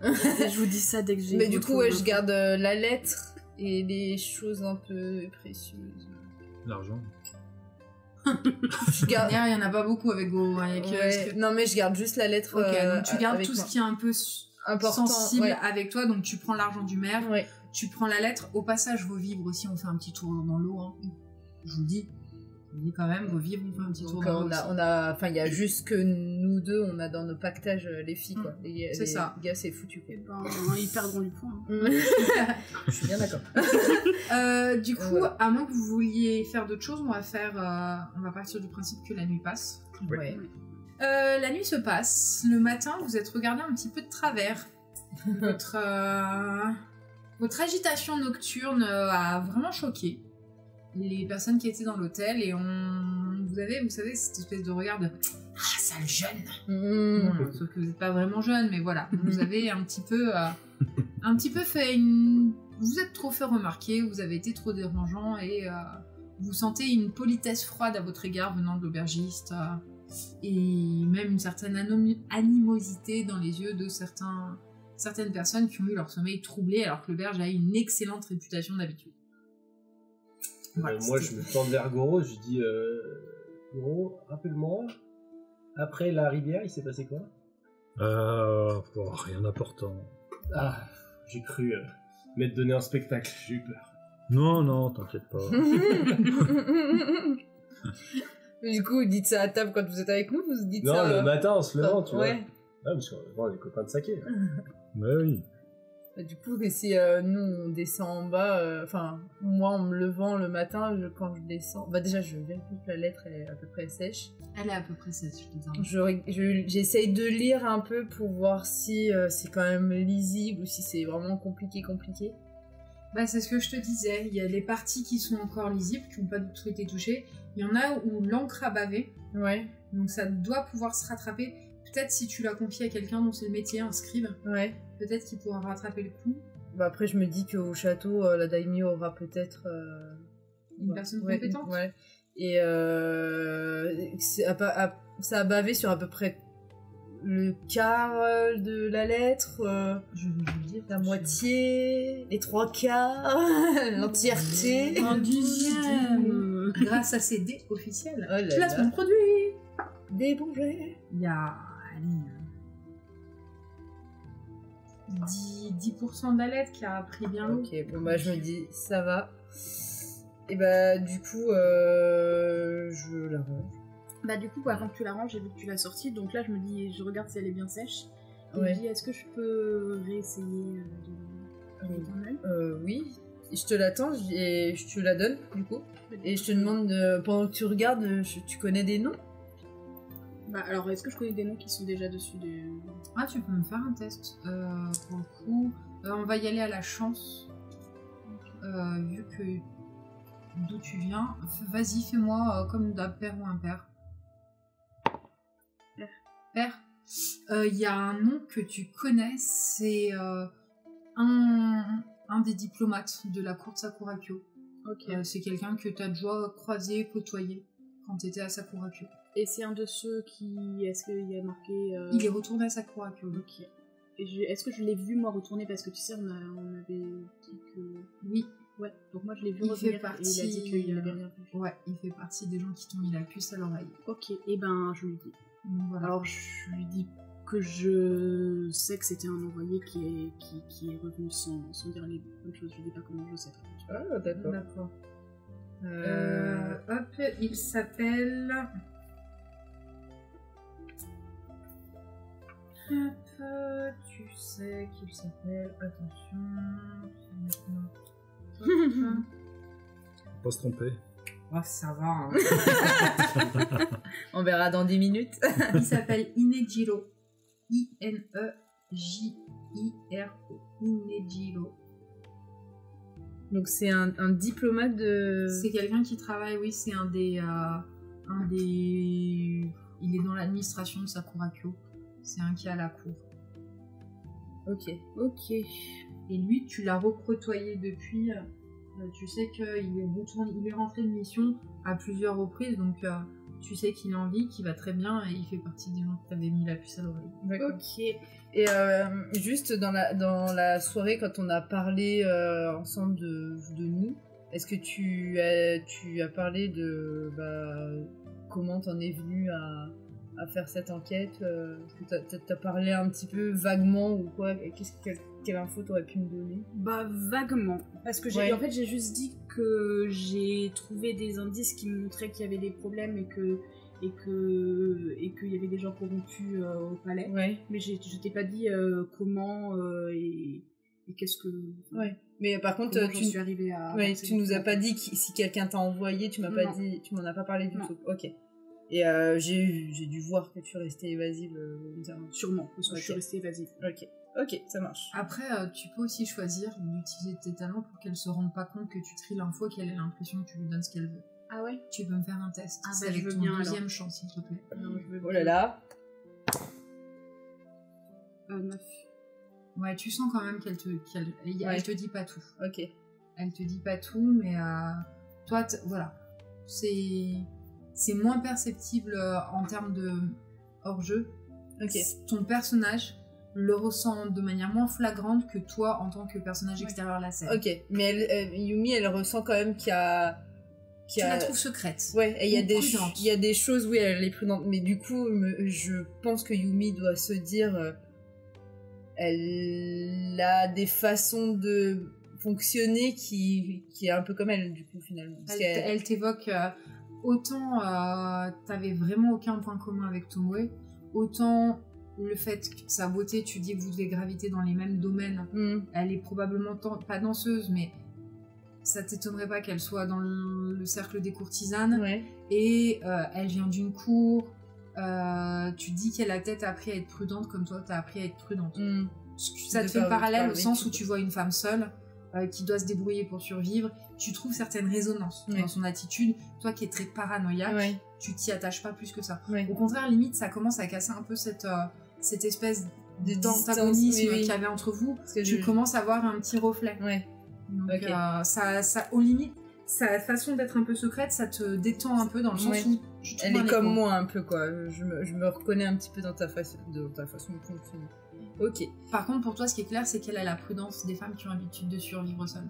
Je vous dis ça dès que j'ai... Mais du coup, retrouvé ouais, je l'info. garde la lettre et les choses un peu précieuses. L'argent. Je garde... Il y en a pas beaucoup avec Go. Hein, Ouais, non, mais je garde juste la lettre. Ok, donc tu gardes avec tout moi. ce qui est un peu Important, sensible ouais. avec toi. Donc tu prends l'argent du maire, Ouais. tu prends la lettre. Au passage, vos vivres aussi, on fait un petit tour dans l'eau. Hein. Je vous le dis. Je vous le dis quand même, vos vivres, on fait un petit tour Donc, dans l'eau. aussi. enfin, il y a juste que nous deux, on a dans nos pactages les filles, quoi. c'est ça. Les gars, c'est foutu, quoi. Eh ben, ils perdront du point. Je suis bien d'accord. Du coup, Voilà. à moins que vous vouliez faire d'autres choses, on va partir du principe que la nuit passe. Ouais. La nuit se passe. Le matin, vous êtes regardé un petit peu de travers. Votre agitation nocturne a vraiment choqué les personnes qui étaient dans l'hôtel et vous savez, cette espèce de regard de ah, sale jeune. Bon, sauf que vous n'êtes pas vraiment jeune, mais voilà, vous avez un petit peu fait une... Vous êtes trop fait remarquer, vous avez été trop dérangeant et vous sentez une politesse froide à votre égard venant de l'aubergiste et même une certaine animosité dans les yeux de certaines personnes qui ont eu leur sommeil troublé alors que l'auberge a une excellente réputation d'habitude. Voilà, Moi, c'était- je me tourne vers Goro, je dis Goro, rappelle-moi, après la rivière, il s'est passé quoi? Rien d'important. Ah, j'ai cru m'être donné un spectacle, j'ai eu peur. Non, t'inquiète pas. Mais du coup, vous dites ça à table quand vous êtes avec nous, vous dites Non, ça... le matin en se levant, tu vois. Ouais. Ah, parce qu'on est des copains de saké. Mais oui. Bah, du coup, si nous on descend en bas, enfin moi en me levant le matin, quand je descends, bah déjà je vérifie que la lettre elle est à peu près sèche. Elle est à peu près sèche, je te dis. J'essaye de lire un peu pour voir si c'est quand même lisible ou si c'est vraiment compliqué. Bah, c'est ce que je te disais. Il y a les parties qui sont encore lisibles, qui n'ont pas du tout été touchées. Il y en a où l'encre a bavé, Ouais, donc ça doit pouvoir se rattraper. Peut-être si tu l'as confié à quelqu'un dont c'est le métier, un scribe, ouais. peut-être qu'il pourra rattraper le coup. Bah après je me dis qu'au château, la daimyo aura peut-être... Une personne ouais, compétente. Ouais. Et ça a bavé sur à peu près le quart de la lettre, Je vais vous le dire. la moitié, les trois quarts, l'entièreté. Un dixième. Grâce à ces dés officiels. Oh là Tu là. laisses mon produit. Des bourgers. Il y a... Allez... 10% de la lettre qui a pris bien l'eau. Ok, bon bah je me dis, ça va. Et bah du coup, je la range. Bah du coup, avant que tu la ranges, j'ai vu que tu l'as sortie, donc là je me dis, je regarde si elle est bien sèche. Et Ouais. je dis, est-ce que je peux réessayer de avec un œil? Oui, je te l'attends et je te la donne du coup. Et je te demande, pendant que tu regardes, tu connais des noms? Bah alors, est-ce que je connais des noms qui sont déjà dessus Ah, tu peux me faire un test. Pour le coup, on va y aller à la chance. Vu que d'où tu viens, vas-y, fais-moi comme d'un père ou impair. Père. Il y a un nom que tu connais, c'est un des diplomates de la cour de Sakurakyo. Ok. C'est quelqu'un que tu as déjà croisé, côtoyé quand tu étais à Sakurakyo. Et c'est un de ceux qui... Est-ce qu'il y a marqué... Il est retourné à Sakurakyo. Ok. Et est-ce que je l'ai vu, moi, retourner? Parce que tu sais, on avait dit que... Oui. Ouais, donc moi, je l'ai vu Il revenir fait partie, et il a dit qu'il avait rien vu. Ouais, il fait partie des gens qui t'ont mis la puce à l'oreille. Ok, et ben, je lui dis. Donc, voilà. Alors, je lui dis que je sais que c'était un envoyé qui est revenu sans dire les bonnes choses. Je dis pas comment je sais. Ah, d'accord. D'accord. Hop, il s'appelle... Hop, tu sais qu'il s'appelle... Attention... Pas se tromper. Oh, ça va, hein. On verra dans 10 minutes. Il s'appelle Inejiro. I-N-E-J-I-R-O. Inejiro. Donc c'est un diplomate de... C'est quelqu'un qui travaille, oui, c'est un des... Il est dans l'administration de Sakurakyo. C'est un qui est à la cour. Ok. Ok. Et lui, tu l'as recrotoyé depuis. Tu sais qu'il est rentré de mission à plusieurs reprises, donc tu sais qu'il est en vie, qu'il va très bien, et il fait partie des gens qui t'avaient mis la puce à l'oreille. D'accord. Ok. Et juste dans la soirée, quand on a parlé ensemble de nous, est-ce que tu as parlé de comment t'en es venu à faire cette enquête? Est-ce que t'as parlé un petit peu vaguement ou quoi? Quelle info t'aurais pu me donner? Bah, vaguement. Parce que Ouais. en fait, j'ai juste dit que j'ai trouvé des indices qui me montraient qu'il y avait des problèmes et qu'il y avait des gens corrompus au palais. Ouais. Mais je t'ai pas dit comment et qu'est-ce que... Ouais. Mais par contre, comment j'en suis arrivée à... ouais, avancer. tu nous as pas dit si quelqu'un t'a envoyé, tu m'as pas Non. dit, tu m'en as pas parlé du Non. tout. Ok. Et j'ai dû voir que tu restais évasive volontairement. Sûrement, parce que Ok. je suis restée évasive. Ok, ça marche. Après, tu peux aussi choisir d'utiliser tes talents pour qu'elle se rende pas compte que tu tries l'info et qu'elle ait l'impression que tu lui donnes ce qu'elle veut. Ah ouais? Tu peux me faire un test. Ah C'est bah, je avec veux ton bien, deuxième alors. chance, s'il te plaît. Non, je veux Oh là là. 9. Ouais, tu sens quand même qu'elle te dit pas tout. Ok. Elle te dit pas tout, mais toi, voilà. C'est moins perceptible en termes de hors-jeu. Ok. Ton personnage le ressent de manière moins flagrante que toi en tant que personnage extérieur à la scène. Ok. Mais Yumi, elle ressent quand même qu'il y a... Tu la trouves secrète. Ouais, et il y a Ou prudente. il y a des choses, oui, elle est prudente, mais du coup, je pense que Yumi doit se dire, elle a des façons de fonctionner qui est un peu comme elle, du coup, finalement. Parce Elle t'évoque autant t'avais vraiment aucun point commun avec Tomoe, autant le fait que sa beauté, tu dis que vous devez graviter dans les mêmes domaines. Elle est probablement pas danseuse, mais ça t'étonnerait pas qu'elle soit dans le cercle des courtisanes. Ouais. Et elle vient d'une cour. Tu dis qu'elle a peut-être appris à être prudente comme toi, t'as appris à être prudente. Ça te fait le parallèle au sens où tu vois une femme seule qui doit se débrouiller pour survivre. Tu trouves certaines résonances dans son attitude. Toi qui es très paranoïaque, tu t'y attaches pas plus que ça. Au contraire, limite, ça commence à casser un peu cette espèce d'antagonisme qu'il y avait entre vous. Tu commences à voir un petit reflet. Donc, au limite, sa façon d'être un peu secrète, ça te détend un peu dans le sens où tu trouves elle est un comme écho. moi un peu, quoi. Je me reconnais un petit peu dans ta façon de fonctionner. Ok. Par contre, pour toi, ce qui est clair, c'est qu'elle a la prudence des femmes qui ont l'habitude de survivre seules.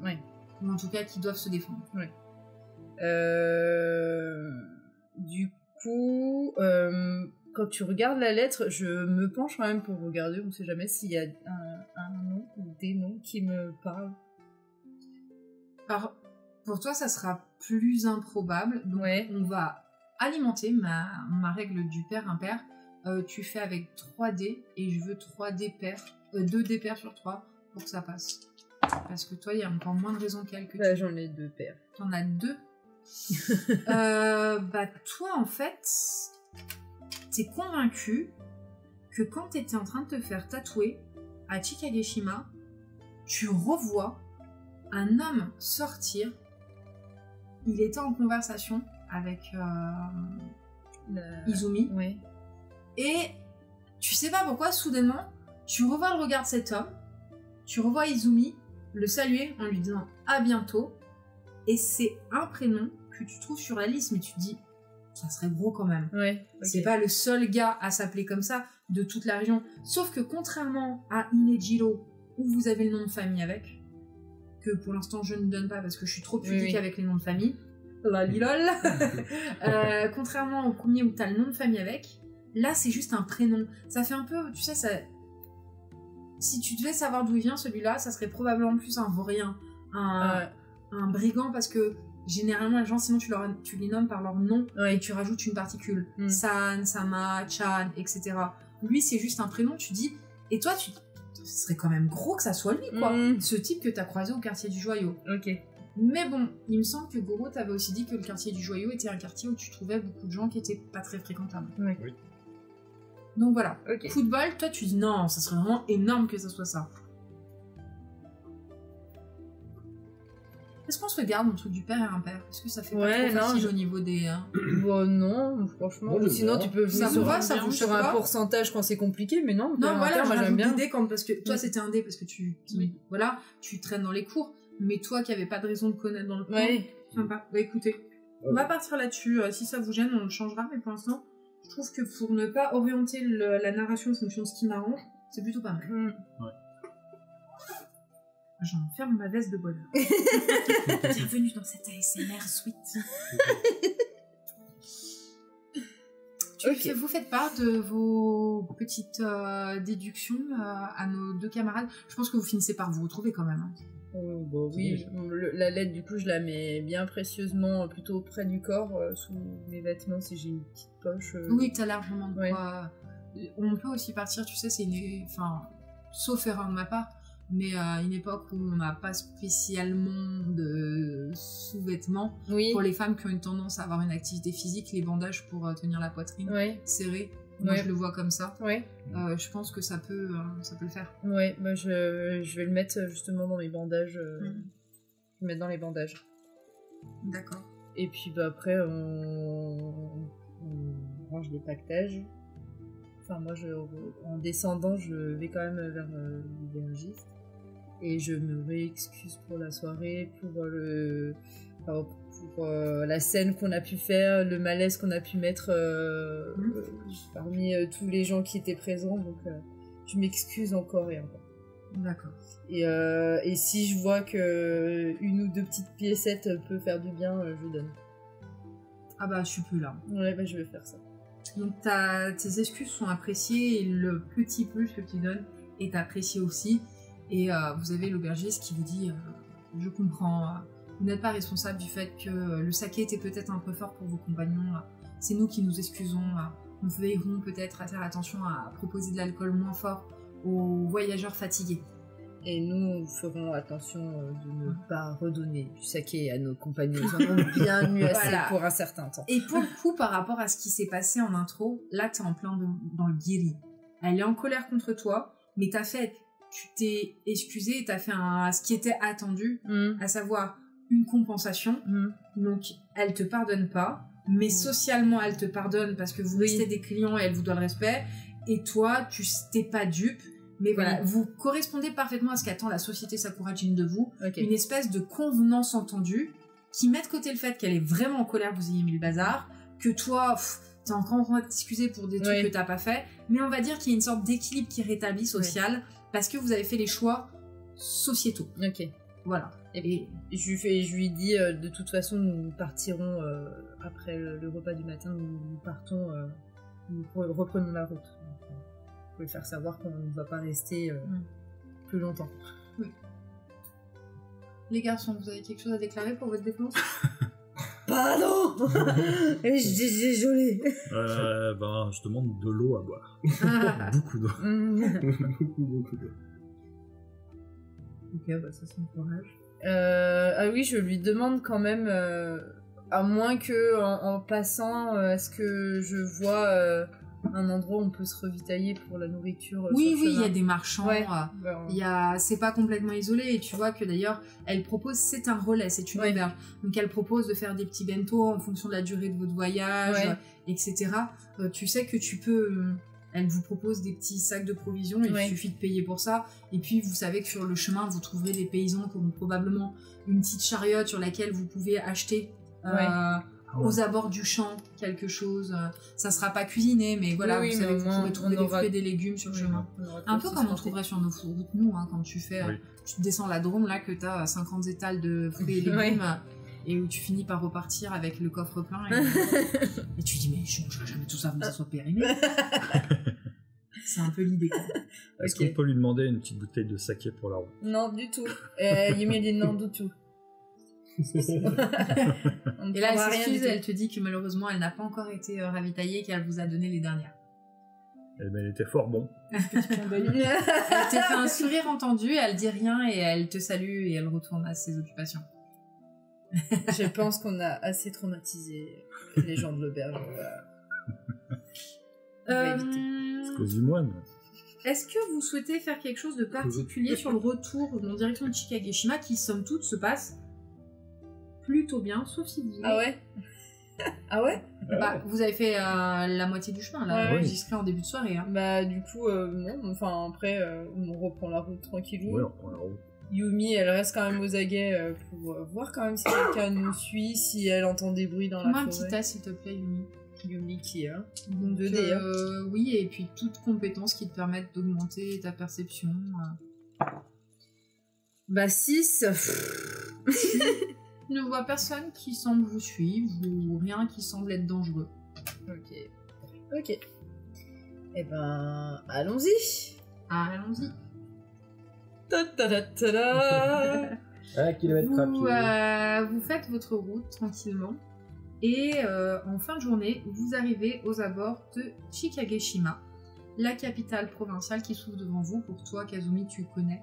Ou en tout cas, qui doivent se défendre. Du coup, quand tu regardes la lettre, je me penche quand même pour regarder, on ne sait jamais s'il y a un nom ou des noms qui me parlent. Alors, pour toi, ça sera plus improbable. Donc, on va alimenter ma règle du pair-impair. Tu fais avec 3 dés et je veux 3 dés pairs, 2 dés pairs sur 3 pour que ça passe. Parce que toi, il y a encore moins de raisons qu'elle que tu. J'en ai 2 paires. T'en as 2. Toi, en fait, t'es convaincu que quand t'étais en train de te faire tatouer à Chikageshima, tu revois un homme sortir. Il était en conversation avec Izumi. Ouais. Et tu sais pas pourquoi, soudainement, tu revois le regard de cet homme, tu revois Izumi le saluer en lui disant à bientôt, et c'est un prénom que tu trouves sur la liste, mais tu te dis, ça serait gros quand même. Ouais. C'est pas le seul gars à s'appeler comme ça de toute la région. Sauf que contrairement à Inejiro, où vous avez le nom de famille avec, que pour l'instant je ne donne pas parce que je suis trop pudique avec les noms de famille, lol. Contrairement au premier où t'as le nom de famille avec, là c'est juste un prénom. Ça fait un peu, tu sais, ça... Si tu devais savoir d'où il vient celui-là, ça serait probablement plus un vaurien, un brigand, parce que généralement les gens, sinon tu les nommes par leur nom et tu rajoutes une particule. San, Sama, Chan, etc. Lui c'est juste un prénom, tu dis, et toi ce serait quand même gros que ça soit lui, quoi. Ce type que t'as croisé au quartier du Joyau. Ok. Mais bon, il me semble que Goro t'avait aussi dit que le quartier du Joyau était un quartier où tu trouvais beaucoup de gens qui étaient pas très fréquentables. Oui. Donc voilà. Ok. Football, toi tu dis non, ça serait vraiment énorme que ça soit ça. Est-ce qu'on se regarde mon truc du père et impair? Est-ce que ça fait pas trop facile au niveau des... Bon, non, franchement. Moi, sinon, bien. tu peux Ça jouer vous va, ça vous sur choque un pas pourcentage quand c'est compliqué, mais non. Non, voilà, moi je j'aime bien. des dés parce que toi c'était un dé parce que voilà, tu traînes dans les cours, mais toi qui avais pas de raison de connaître dans le cours, sympa. Bah écoutez, on va partir là-dessus. Si ça vous gêne, on le changera, mais pour l'instant, je trouve que pour ne pas orienter la narration en fonction de ce qui m'arrange, c'est plutôt pas mal. Ouais. J'en ferme ma veste de bonheur. Bienvenue dans cette ASMR suite. Vous faites part de vos petites déductions à nos deux camarades. Je pense que vous finissez par vous retrouver quand même. Bon, oui, la lettre du coup je la mets bien précieusement plutôt près du corps, sous mes vêtements si j'ai une petite poche. Oui, t'as largement de quoi. On peut aussi partir, tu sais, c'est sauf erreur de ma part, mais à une époque où on n'a pas spécialement de sous-vêtements. Oui. Pour les femmes qui ont une tendance à avoir une activité physique, les bandages pour tenir la poitrine serrée. Moi, je le vois comme ça. Je pense que ça peut le faire. Ouais, bah je vais le mettre justement dans mes bandages. Je vais le mettre dans les bandages. D'accord. Et puis bah, après, on range les pactages. Enfin, moi, en descendant, je vais quand même vers l'aubergiste. Et je me réexcuse pour la soirée, pour la scène qu'on a pu faire, le malaise qu'on a pu mettre parmi tous les gens qui étaient présents. Donc, je m'excuse encore et encore. D'accord. Et si je vois que une ou deux petites piécettes peut faire du bien, je donne. Ah bah, je suis plus là. Ouais, bah, je vais faire ça. Donc, tes excuses sont appréciées et le petit plus que tu donnes est apprécié aussi. Et vous avez l'aubergiste qui vous dit je comprends, vous n'êtes pas responsable du fait que le saké était peut-être un peu fort pour vos compagnons. C'est nous qui nous excusons. Nous veillerons peut-être à faire attention à proposer de l'alcool moins fort aux voyageurs fatigués. Et nous ferons attention de ne pas redonner du saké à nos compagnons. Ils en ont bien eu assez pour un certain temps. Et pour le coup, par rapport à ce qui s'est passé en intro, là, t'es en plein dans le guéri. Elle est en colère contre toi, mais tu t'es excusé et t'as fait ce qui était attendu, à savoir une compensation. Donc, elle te pardonne pas, mais socialement, elle te pardonne parce que vous restez des clients et elle vous doit le respect. Et toi, tu t'es pas dupe. Mais voilà, vous correspondez parfaitement à ce qu'attend la société Sakurajin de vous. Une espèce de convenance entendue qui met de côté le fait qu'elle est vraiment en colère que vous ayez mis le bazar, que toi, t'es encore en train de t'excuser pour des trucs que t'as pas fait. Mais on va dire qu'il y a une sorte d'équilibre qui rétablit social parce que vous avez fait les choix sociétaux. Ok. Voilà. Et je lui dis, de toute façon, nous partirons après le repas du matin, nous partons, nous reprenons la route. Faut lui faire savoir qu'on ne va pas rester plus longtemps. Oui. Les garçons, vous avez quelque chose à déclarer pour votre défense? Pardon. Je suis désolée. Je demande de l'eau à boire. Beaucoup d'eau. Beaucoup d'eau. Ok, bah ça c'est un courage. Ah oui, je lui demande quand même, à moins que en passant, est-ce que je vois un endroit où on peut se ravitailler pour la nourriture. Oui, sur le il y a chemin. des marchands. Ouais. C'est pas complètement isolé. Et tu vois que d'ailleurs, elle propose, c'est un relais, c'est une Ouais. auberge. Donc elle propose de faire des petits bento en fonction de la durée de votre voyage, Ouais. etc. Tu sais que tu peux. Elle vous propose des petits sacs de provisions, il Ouais. suffit de payer pour ça. Et puis vous savez que sur le chemin, vous trouverez des paysans qui auront probablement une petite chariote sur laquelle vous pouvez acheter. Aux abords du champ, quelque chose. Ça sera pas cuisiné, mais voilà, Oui, vous mais savez au que vous moins, pourrez trouver on des aura- fruits et des légumes sur le chemin. Un peu comme on trouverait sur nos routes, nous, hein, quand tu fais, Oui. tu descends la Drôme, là, que t'as 50 étals de fruits et légumes, Ouais. et où tu finis par repartir avec le coffre plein, et tu dis, mais je mangerai jamais tout ça avant que ça soit périmé. C'est un peu l'idée, quoi. Est-ce Ok. qu'on peut lui demander une petite bouteille de saké pour la route? Non, du tout. Yumi dit non du tout. On ne Et là, elle prendra rien s'excuse, du tout. elle te dit que malheureusement, elle n'a pas encore été ravitaillée, qu'elle vous a donné les dernières. Eh ben, il était fort bon. Elle te fait un sourire entendu, elle dit rien, et elle te salue, et elle retourne à ses occupations. Je pense qu'on a assez traumatisé les gens de l'auberge. On va éviter. C'est à cause du moine. Est-ce que vous souhaitez faire quelque chose de particulier sur le retour en direction de Chikageshima qui, somme toute, se passe plutôt bien, sauf si vous voulez. Ah ouais. Ah ouais. Bah, vous avez fait la moitié du chemin, là, Ouais. discret en début de soirée. Hein. Bah du coup non. Enfin après on reprend la route tranquillou. Ouais, on prend la route. Yumi, elle reste quand même aux aguets pour voir quand même si quelqu'un nous suit, si elle entend des bruits dans Fais-moi la un petit forêt. tas, s'il te plaît, Yumi. Yumi qui est Donc, 2D, oui, et puis toutes compétences qui te permettent d'augmenter ta perception. Bah 6. Tu ne vois personne qui semble vous suivre ou rien qui semble être dangereux. Ok. Eh ben allons-y. Ah, allons-y. Ta ta ta ta ta. 1 kilomètre à pied. Vous faites votre route tranquillement et en fin de journée, vous arrivez aux abords de Chikageshima, la capitale provinciale qui s'ouvre devant vous. Pour toi, Kazumi, tu connais,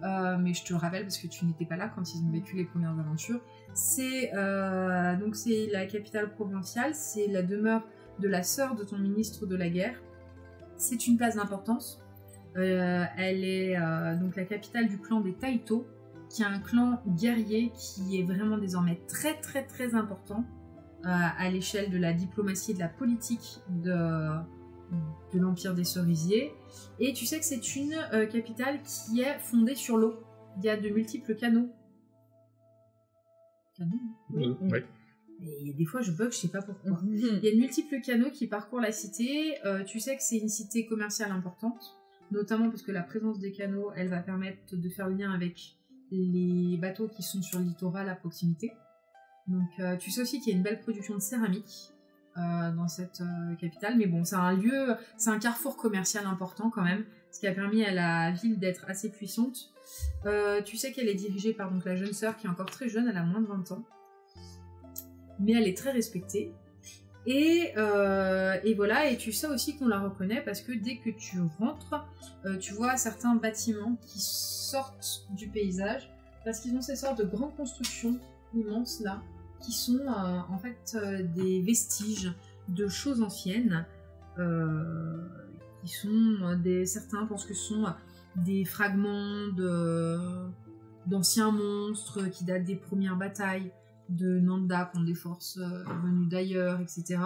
mais je te rappelle parce que tu n'étais pas là quand ils ont vécu les premières aventures. C'est la capitale provinciale, c'est la demeure de la sœur de ton ministre de la guerre. C'est une place d'importance. Elle est donc la capitale du clan des Taito, qui est un clan guerrier qui est vraiment désormais très très très important à l'échelle de la diplomatie et de la politique de l'Empire des Cerisiers. Et tu sais que c'est une capitale qui est fondée sur l'eau. Il y a de multiples canaux. Canaux? Oui. Ouais. Et des fois je bug, je sais pas pourquoi. Il y a de multiples canaux qui parcourent la cité. Tu sais que c'est une cité commerciale importante, notamment parce que la présence des canaux, elle va permettre de faire le lien avec les bateaux qui sont sur le littoral à proximité. Donc tu sais aussi qu'il y a une belle production de céramique dans cette capitale. Mais bon, c'est un lieu, c'est un carrefour commercial important quand même, ce qui a permis à la ville d'être assez puissante. Tu sais qu'elle est dirigée par donc, la jeune sœur qui est encore très jeune, elle a moins de 20 ans. Mais elle est très respectée. Et voilà, et tu sais aussi qu'on la reconnaît parce que dès que tu rentres, tu vois certains bâtiments qui sortent du paysage parce qu'ils ont ces sortes de grandes constructions immenses là, qui sont en fait des vestiges de choses anciennes, qui sont certains pensent que ce sont des fragments d'anciens monstres qui datent des premières batailles de Nanda contre des forces venues d'ailleurs, etc.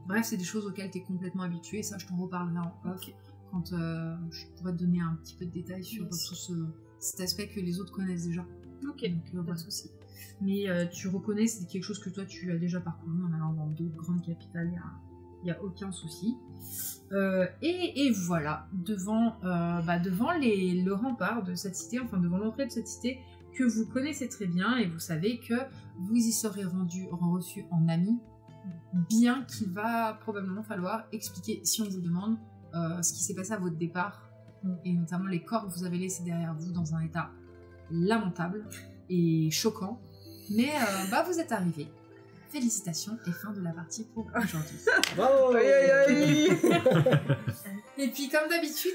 Bref, c'est des choses auxquelles tu es complètement habitué, ça je t'en reparlerai en off quand je pourrais te donner un petit peu de détails sur tout cet aspect que les autres connaissent déjà. Ok. Donc pas de souci. Mais tu reconnais, c'est quelque chose que toi tu as déjà parcouru en allant dans d'autres grandes capitales, il n'y a aucun souci. Et voilà, devant le rempart de cette cité, enfin devant l'entrée de cette cité, que vous connaissez très bien et vous savez que vous y serez reçu en ami, bien qu'il va probablement falloir expliquer, si on vous demande, ce qui s'est passé à votre départ, et notamment les corps que vous avez laissés derrière vous dans un état lamentable et choquant. Mais vous êtes arrivés. félicitations et fin de la partie pour aujourd'hui. Bravo. Aïe, aïe, aïe. Et puis comme d'habitude,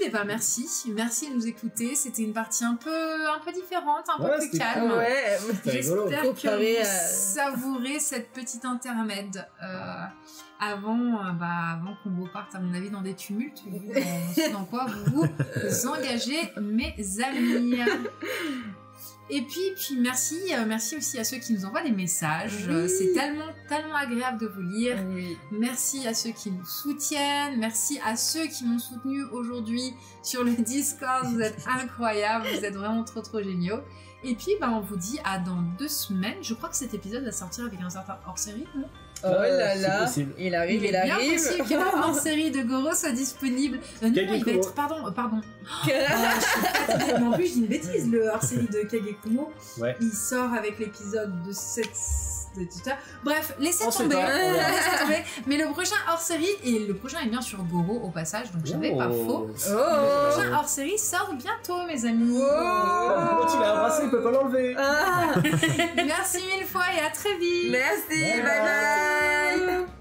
merci de nous écouter. C'était une partie un peu différente, un peu Ouais, plus c'était calme. Ouais, C'est rigolo. J'espère que Comparé vous à- savourez cette petite intermède avant qu'on reparte, à mon avis, dans des tumultes. On sait dans quoi vous vous engagez, mes amis. Et puis merci aussi à ceux qui nous envoient des messages. Oui. C'est tellement agréable de vous lire. Oui. Merci à ceux qui nous soutiennent. Merci à ceux qui m'ont soutenu aujourd'hui sur le Discord. Vous êtes incroyables. Vous êtes vraiment trop géniaux. Et puis, on vous dit à dans 2 semaines. Je crois que cet épisode va sortir avec un certain hors-série, non? Oh là c'est là, possible. il arrive, Il il est bien arrive. possible que le hors-série de Goro soit disponible. Non, il va Kagekumo. être... Pardon. Je suis fatiguée. Mais en plus, je dis une bêtise. Le hors-série de Kagekumo, Ouais. il sort avec l'épisode de cette... Bref, laissez On sait tomber. pas, on verra. Laissez tomber. Mais le prochain hors-série, et le prochain est bien sur Goro au passage, donc j'avais pas faux. Oh. Le prochain hors-série sort bientôt, mes amis. Quand il a embrassé, il peut pas l'enlever. Ah, Merci 1000 fois et à très vite. merci, Bye bye bye.